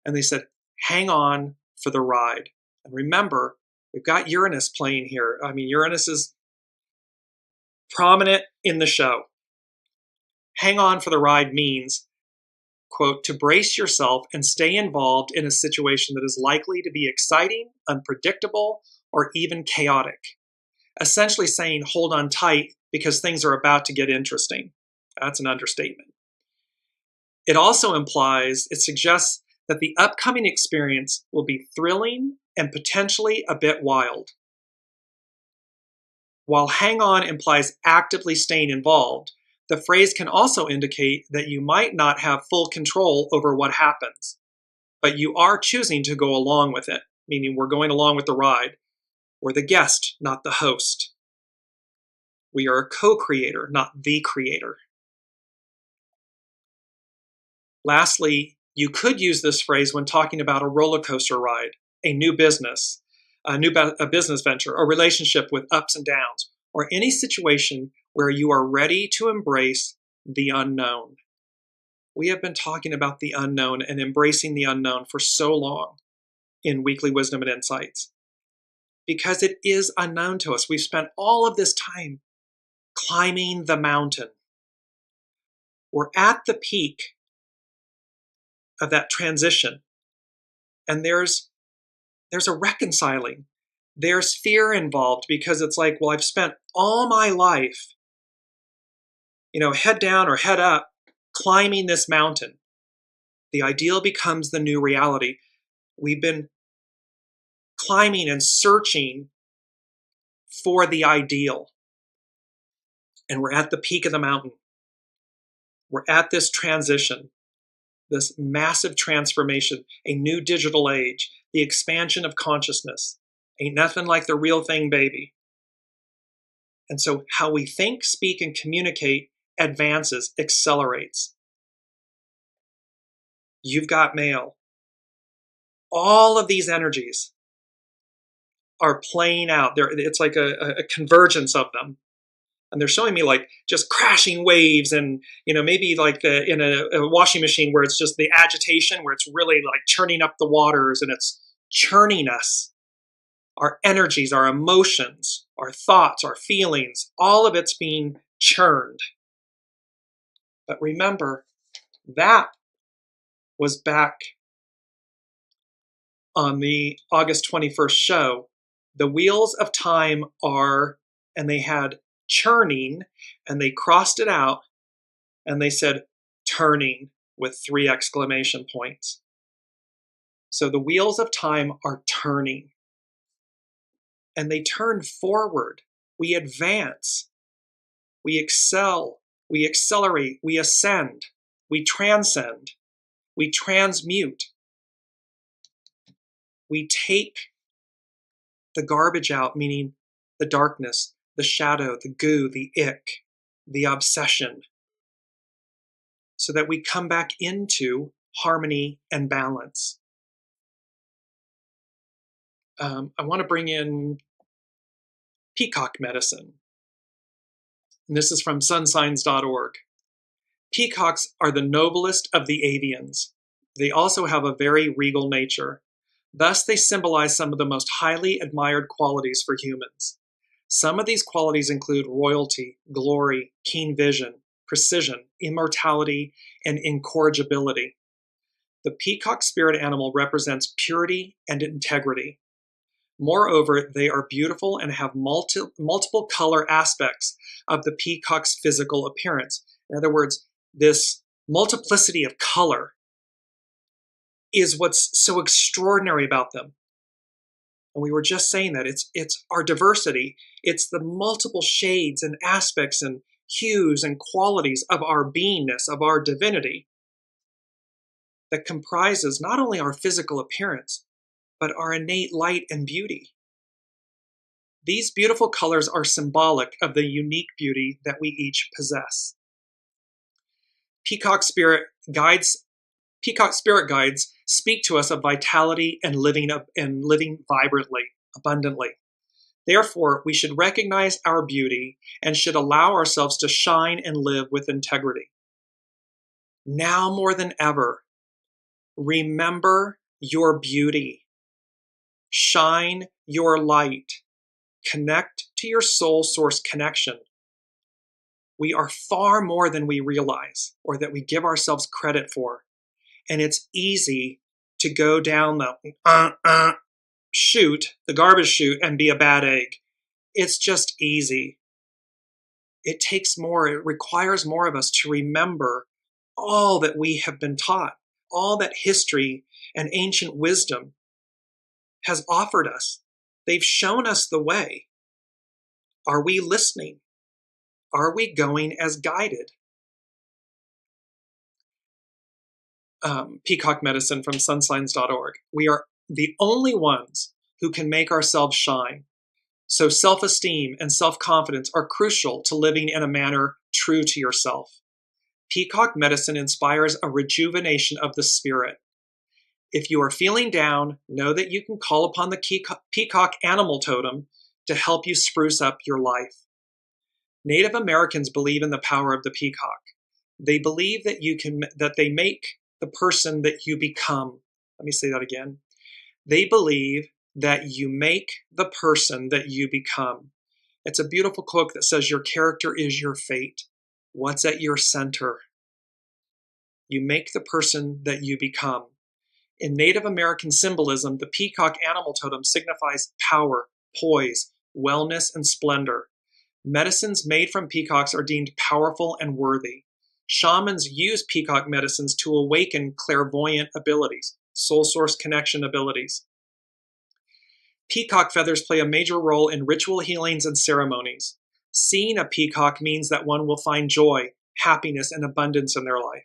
And they said, hang on for the ride. And remember, we've got Uranus playing here. I mean, Uranus is prominent in the show. Hang on for the ride means, quote, to brace yourself and stay involved in a situation that is likely to be exciting, unpredictable, or even chaotic. Essentially saying, hold on tight because things are about to get interesting. That's an understatement. It also suggests that the upcoming experience will be thrilling and potentially a bit wild. While hang on implies actively staying involved, the phrase can also indicate that you might not have full control over what happens, but you are choosing to go along with it, meaning we're going along with the ride. We're the guest, not the host. We are a co-creator, not the creator. Lastly, you could use this phrase when talking about a roller coaster ride, a new business, a business venture, a relationship with ups and downs, or any situation where you are ready to embrace the unknown. We have been talking about the unknown and embracing the unknown for so long in Weekly Wisdom and Insights, because it is unknown to us. We've spent all of this time climbing the mountain. We're at the peak of that transition, and there's a reconciling. There's fear involved because it's like, well, I've spent all my life, head down or head up, climbing this mountain. The ideal becomes the new reality. We've been climbing and searching for the ideal, and we're at the peak of the mountain. We're at this transition, this massive transformation, a new digital age, the expansion of consciousness. Ain't nothing like the real thing, baby. And so how we think, speak, and communicate advances, accelerates. You've got mail. All of these energies are playing out. It's like a convergence of them. And they're showing me like just crashing waves and, maybe like in a washing machine where it's just the agitation, where it's really like churning up the waters and it's churning us. Our energies, our emotions, our thoughts, our feelings, all of it's being churned. But remember, that was back on the August 21st show. The wheels of time and they had churning, and they crossed it out, and they said turning with 3 exclamation points. So the wheels of time are turning, and they turn forward. We advance, we excel, we accelerate, we ascend, we transcend, we transmute. We take the garbage out, meaning the darkness, the shadow, the goo, the ick, the obsession, so that we come back into harmony and balance. I want to bring in peacock medicine. And this is from sunsigns.org. Peacocks are the noblest of the avians. They also have a very regal nature. Thus, they symbolize some of the most highly admired qualities for humans. Some of these qualities include royalty, glory, keen vision, precision, immortality, and incorrigibility. The peacock spirit animal represents purity and integrity. Moreover, they are beautiful and have multiple color aspects of the peacock's physical appearance. In other words, this multiplicity of color is what's so extraordinary about them. And we were just saying that it's our diversity. It's the multiple shades and aspects and hues and qualities of our beingness, of our divinity, that comprises not only our physical appearance, but our innate light and beauty. These beautiful colors are symbolic of the unique beauty that we each possess. Peacock spirit guides speak to us of vitality and living vibrantly, abundantly. Therefore, we should recognize our beauty and should allow ourselves to shine and live with integrity. Now more than ever, remember your beauty. Shine your light. Connect to your soul source connection. We are far more than we realize or that we give ourselves credit for. And it's easy to go down the chute, the garbage chute, and be a bad egg. It's just easy. It takes more, it requires more of us to remember all that we have been taught, all that history and ancient wisdom has offered us. They've shown us the way. Are we listening? Are we going as guided? Peacock Medicine from sunsigns.org. We are the only ones who can make ourselves shine. So self-esteem and self-confidence are crucial to living in a manner true to yourself. Peacock Medicine inspires a rejuvenation of the spirit. If you are feeling down, know that you can call upon the Peacock Animal Totem to help you spruce up your life. Native Americans believe in the power of the peacock. They believe that they make the person that you become. Let me say that again. They believe that you make the person that you become. It's a beautiful quote that says, your character is your fate. What's at your center? You make the person that you become. In Native American symbolism, the peacock animal totem signifies power, poise, wellness, and splendor. Medicines made from peacocks are deemed powerful and worthy. Shamans use peacock medicines to awaken clairvoyant abilities, soul source connection abilities. Peacock feathers play a major role in ritual healings and ceremonies. Seeing a peacock means that one will find joy, happiness, and abundance in their life.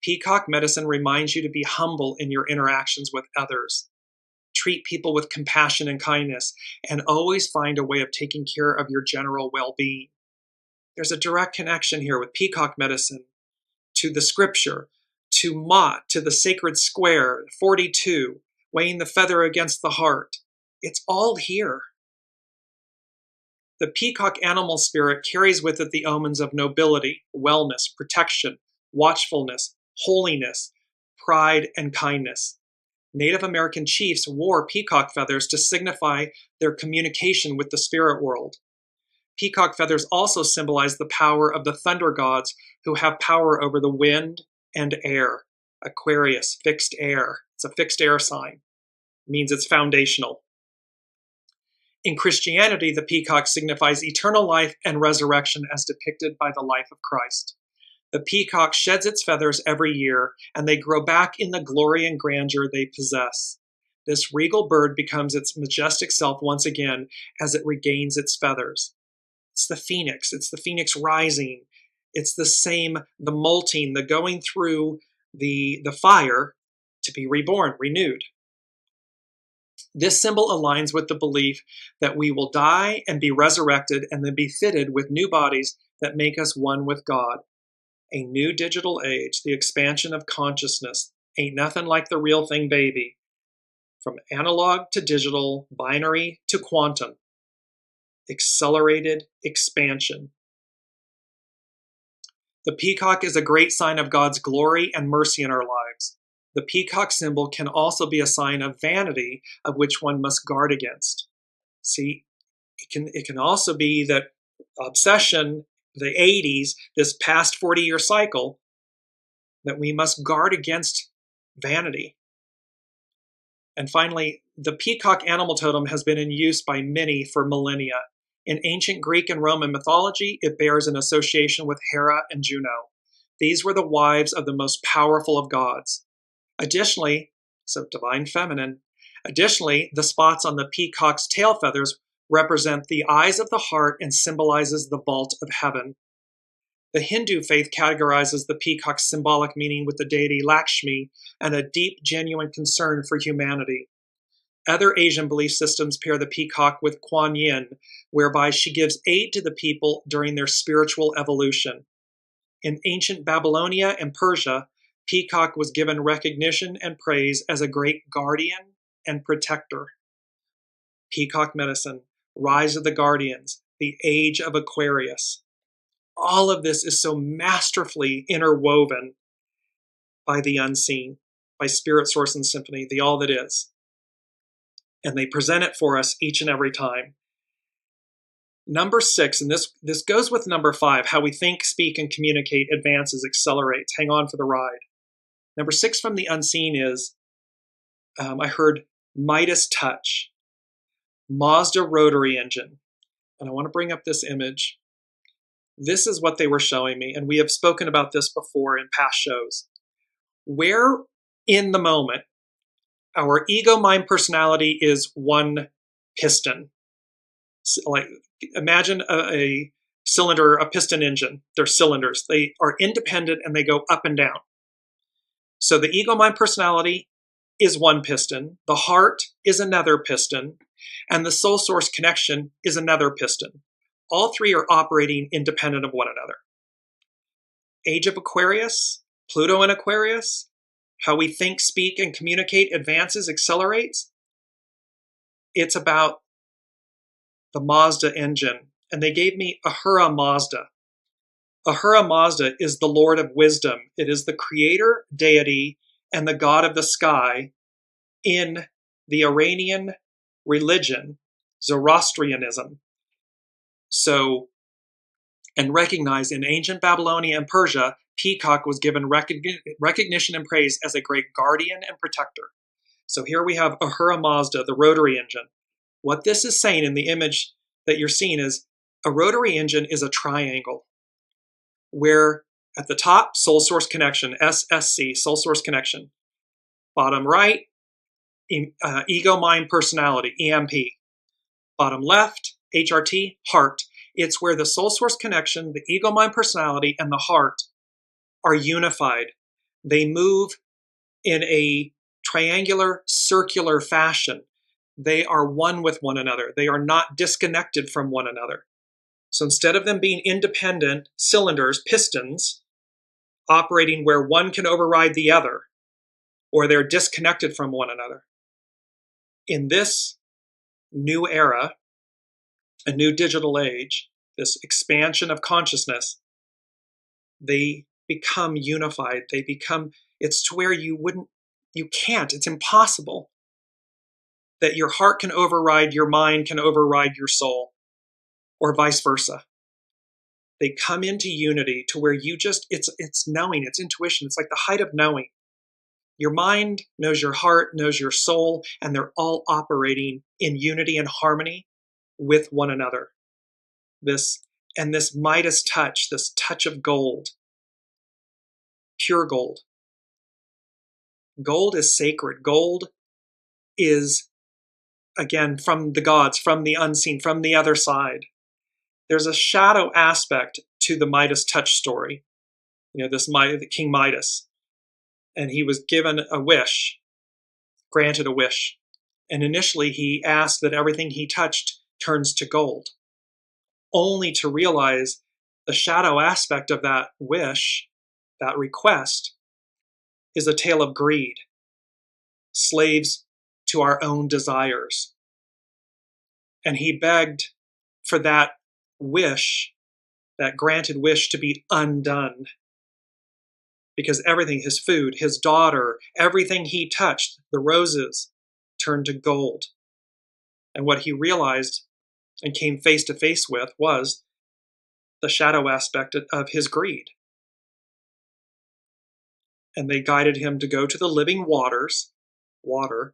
Peacock medicine reminds you to be humble in your interactions with others. Treat people with compassion and kindness, and always find a way of taking care of your general well-being. There's a direct connection here with peacock medicine to the scripture, to Mott, to the sacred square, 42, weighing the feather against the heart. It's all here. The peacock animal spirit carries with it the omens of nobility, wellness, protection, watchfulness, holiness, pride, and kindness. Native American chiefs wore peacock feathers to signify their communication with the spirit world. Peacock feathers also symbolize the power of the thunder gods who have power over the wind and air. Aquarius, fixed air. It's a fixed air sign. It means it's foundational. In Christianity, the peacock signifies eternal life and resurrection as depicted by the life of Christ. The peacock sheds its feathers every year, and they grow back in the glory and grandeur they possess. This regal bird becomes its majestic self once again as it regains its feathers. It's the phoenix rising. It's the molting, the going through the fire to be reborn, renewed. This symbol aligns with the belief that we will die and be resurrected and then be fitted with new bodies that make us one with God. A new digital age, the expansion of consciousness, ain't nothing like the real thing, baby. From analog to digital, binary to quantum. Accelerated expansion. The peacock is a great sign of God's glory and mercy in our lives. The peacock symbol can also be a sign of vanity of which one must guard against. See, it can also be that obsession, the 80s, this past 40-year cycle, that we must guard against vanity. And finally, the peacock animal totem has been in use by many for millennia. In ancient Greek and Roman mythology, it bears an association with Hera and Juno. These were the wives of the most powerful of gods. Additionally, so divine feminine, the spots on the peacock's tail feathers represent the eyes of the heart and symbolizes the vault of heaven. The Hindu faith categorizes the peacock's symbolic meaning with the deity Lakshmi and a deep, genuine concern for humanity. Other Asian belief systems pair the peacock with Kuan Yin, whereby she gives aid to the people during their spiritual evolution. In ancient Babylonia and Persia, Peacock was given recognition and praise as a great guardian and protector. Peacock medicine, rise of the guardians, the age of Aquarius. All of this is so masterfully interwoven by the unseen, by Spirit, Source, and Symphony, the all that is. And they present it for us each and every time. Number 6, and this goes with number 5, how we think, speak, and communicate advances, accelerates. Hang on for the ride. Number 6 from the unseen is, I heard Midas touch, Mazda rotary engine. And I want to bring up this image. This is what they were showing me, and we have spoken about this before in past shows. Where in the moment, our ego, mind, personality is one piston. Like, imagine a cylinder, a piston engine. They're cylinders. They are independent and they go up and down. So the ego, mind, personality is one piston. The heart is another piston. And the soul source connection is another piston. All three are operating independent of one another. Age of Aquarius, Pluto in Aquarius, how we think, speak, and communicate advances, accelerates. It's about the Mazda engine. And they gave me AHURA Mazda. AHURA Mazda is the Lord of Wisdom. It is the creator, deity, and the god of the sky in the Iranian religion, Zoroastrianism. So, and recognized in ancient Babylonia and Persia, Peacock was given recognition and praise as a great guardian and protector. So here we have AHURA Mazda, the rotary engine. What this is saying in the image that you're seeing is a rotary engine is a triangle where at the top, soul source connection, SSC, soul source connection. Bottom right, ego, mind, personality, EMP. Bottom left, HRT, heart. It's where the soul source connection, the ego, mind, personality, and the heart are unified. They move in a triangular, circular fashion. They are one with one another. They are not disconnected from one another. So instead of them being independent cylinders, pistons, operating where one can override the other, or they're disconnected from one another, in this new era, a new digital age, this expansion of consciousness, they become unified. They become, it's to where you can't, it's impossible that your heart can override your mind, can override your soul, or vice versa. They come into unity to where you just, it's knowing, it's intuition. It's like the height of knowing. Your mind knows your heart, knows your soul, and they're all operating in unity and harmony with one another. This Midas touch, this touch of gold, pure gold. Gold is sacred. Gold is, again, from the gods, from the unseen, from the other side. There's a shadow aspect to the Midas touch story. You know, the King Midas. And he was given a wish, granted a wish. And initially he asked that everything he touched turns to gold, only to realize the shadow aspect of that wish, that request, is a tale of greed, slaves to our own desires. And he begged for that wish, that granted wish, to be undone. Because everything, his food, his daughter, everything he touched, the roses, turned to gold. And what he realized and came face to face with was the shadow aspect of his greed. And they guided him to go to the living waters. Water.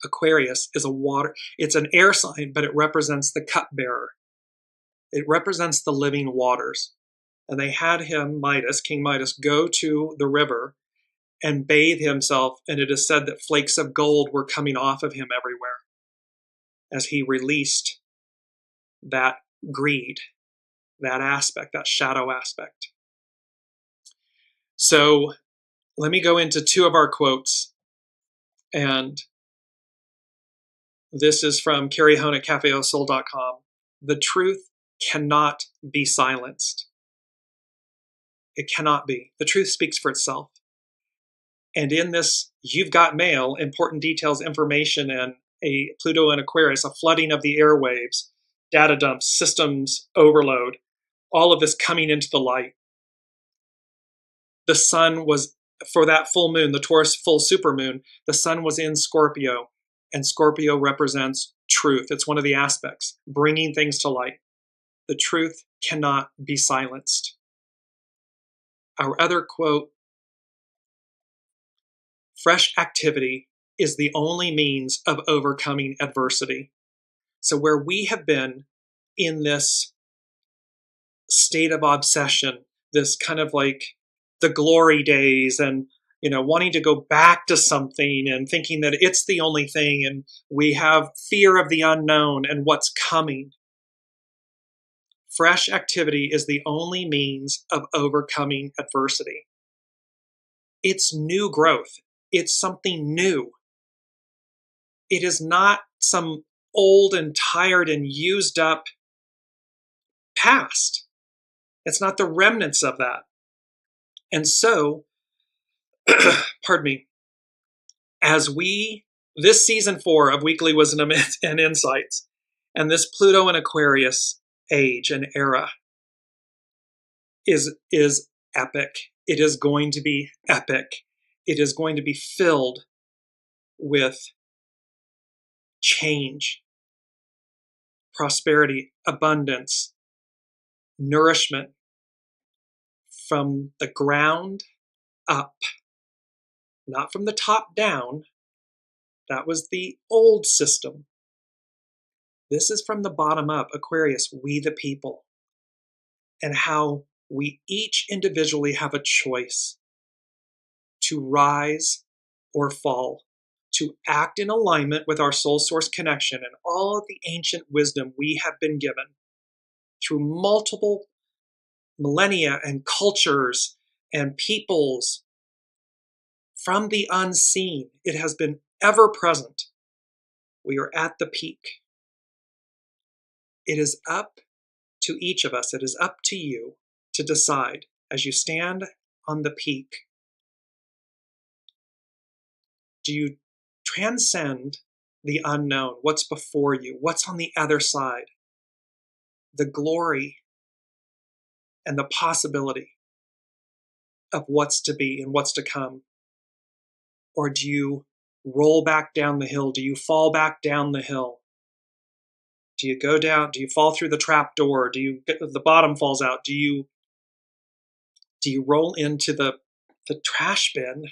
Aquarius is a water. It's an air sign, but it represents the cupbearer. It represents the living waters. And they had him, Midas, King Midas, go to the river and bathe himself. And it is said that flakes of gold were coming off of him everywhere as he released that greed, that aspect, that shadow aspect. So let me go into two of our quotes. And this is from Carrie Hone at cafeausoul.com. The truth cannot be silenced. It cannot be. The truth speaks for itself. And in this, you've got mail, important details, information, and a Pluto and Aquarius, a flooding of the airwaves, data dumps, systems overload, all of this coming into the light. The sun was, for that full moon, the Taurus full supermoon, the sun was in Scorpio, and Scorpio represents truth. It's one of the aspects, bringing things to light. The truth cannot be silenced. Our other quote, fresh activity is the only means of overcoming adversity. So where we have been in this state of obsession, this kind of like the glory days and, wanting to go back to something and thinking that it's the only thing, and we have fear of the unknown and what's coming. Fresh activity is the only means of overcoming adversity. It's new growth. It's something new. It is not some old and tired and used up past. It's not the remnants of that. And so, pardon me, as this season 4 of Weekly Wisdom and Insights, and this Pluto and Aquarius age and era is epic. It is going to be epic. It is going to be filled with change, prosperity, abundance, nourishment from the ground up, not from the top down. That was the old system. This is from the bottom up, Aquarius, we the people, and how we each individually have a choice to rise or fall, to act in alignment with our soul source connection and all of the ancient wisdom we have been given through multiple millennia and cultures and peoples. From the unseen, it has been ever present. We are at the peak. It is up to each of us, it is up to you to decide as you stand on the peak. Do you transcend the unknown? What's before you? What's on the other side? The glory and the possibility of what's to be and what's to come? Or do you roll back down the hill? Do you fall back down the hill? Do you go down? Do you fall through the trap door? Do you the bottom falls out? Do you roll into the trash bin?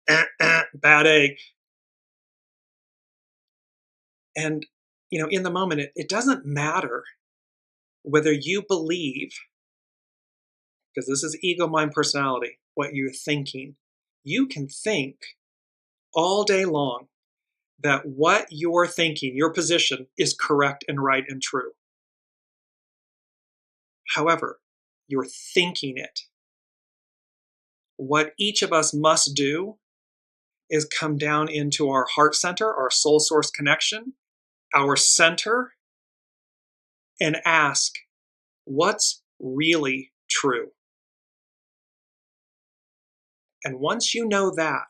Bad egg. And in the moment, it doesn't matter whether you believe, because this is ego, mind, personality, what you're thinking. You can think all day long that what you're thinking, your position, is correct and right and true. However, you're thinking it. What each of us must do is come down into our heart center, our soul source connection, our center, and ask, what's really true? And once you know that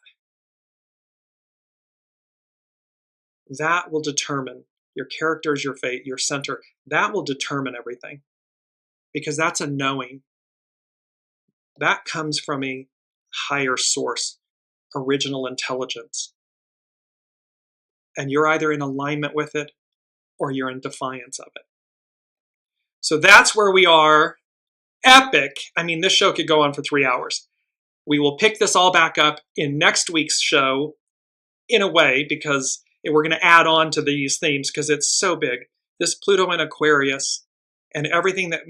will determine your characters, your fate, your center. That will determine everything, because that's a knowing. That comes from a higher source, original intelligence. And you're either in alignment with it or you're in defiance of it. So that's where we are. Epic. I mean, this show could go on for 3 hours. We will pick this all back up in next week's show, in a way, because we're going to add on to these themes because it's so big. This Pluto in Aquarius and everything that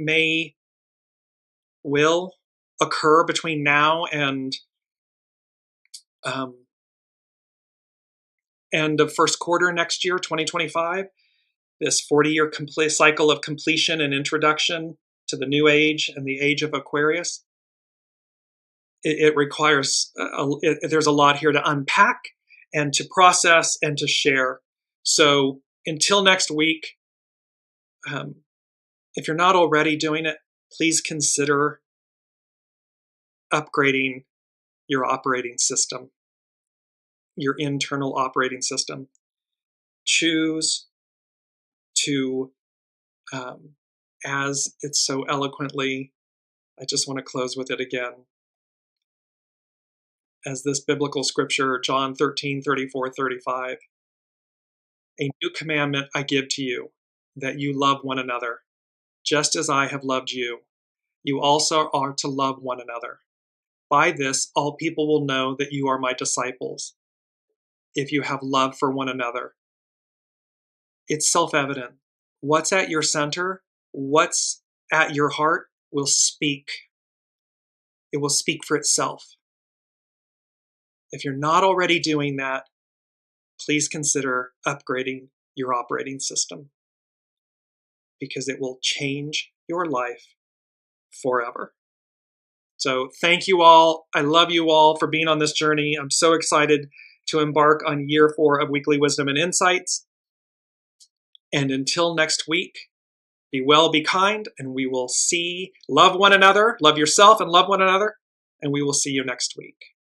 will occur between now and end of first quarter next year, 2025. This 40-year cycle of completion and introduction to the new age and the age of Aquarius. It requires, there's a lot here to unpack and to process and to share. So until next week, if you're not already doing it, please consider upgrading your operating system, your internal operating system. Choose to, as it's so eloquently, I just want to close with it again. As this biblical scripture, John 13:34-35, a new commandment I give to you, that you love one another, just as I have loved you. You also are to love one another. By this, all people will know that you are my disciples, if you have love for one another. It's self-evident. What's at your center, what's at your heart will speak. It will speak for itself. If you're not already doing that, please consider upgrading your operating system, because it will change your life forever. So thank you all. I love you all for being on this journey. I'm so excited to embark on year 4 of Weekly Wisdom and Insights. And until next week, be well, be kind, and we will love one another, love yourself and love one another, and we will see you next week.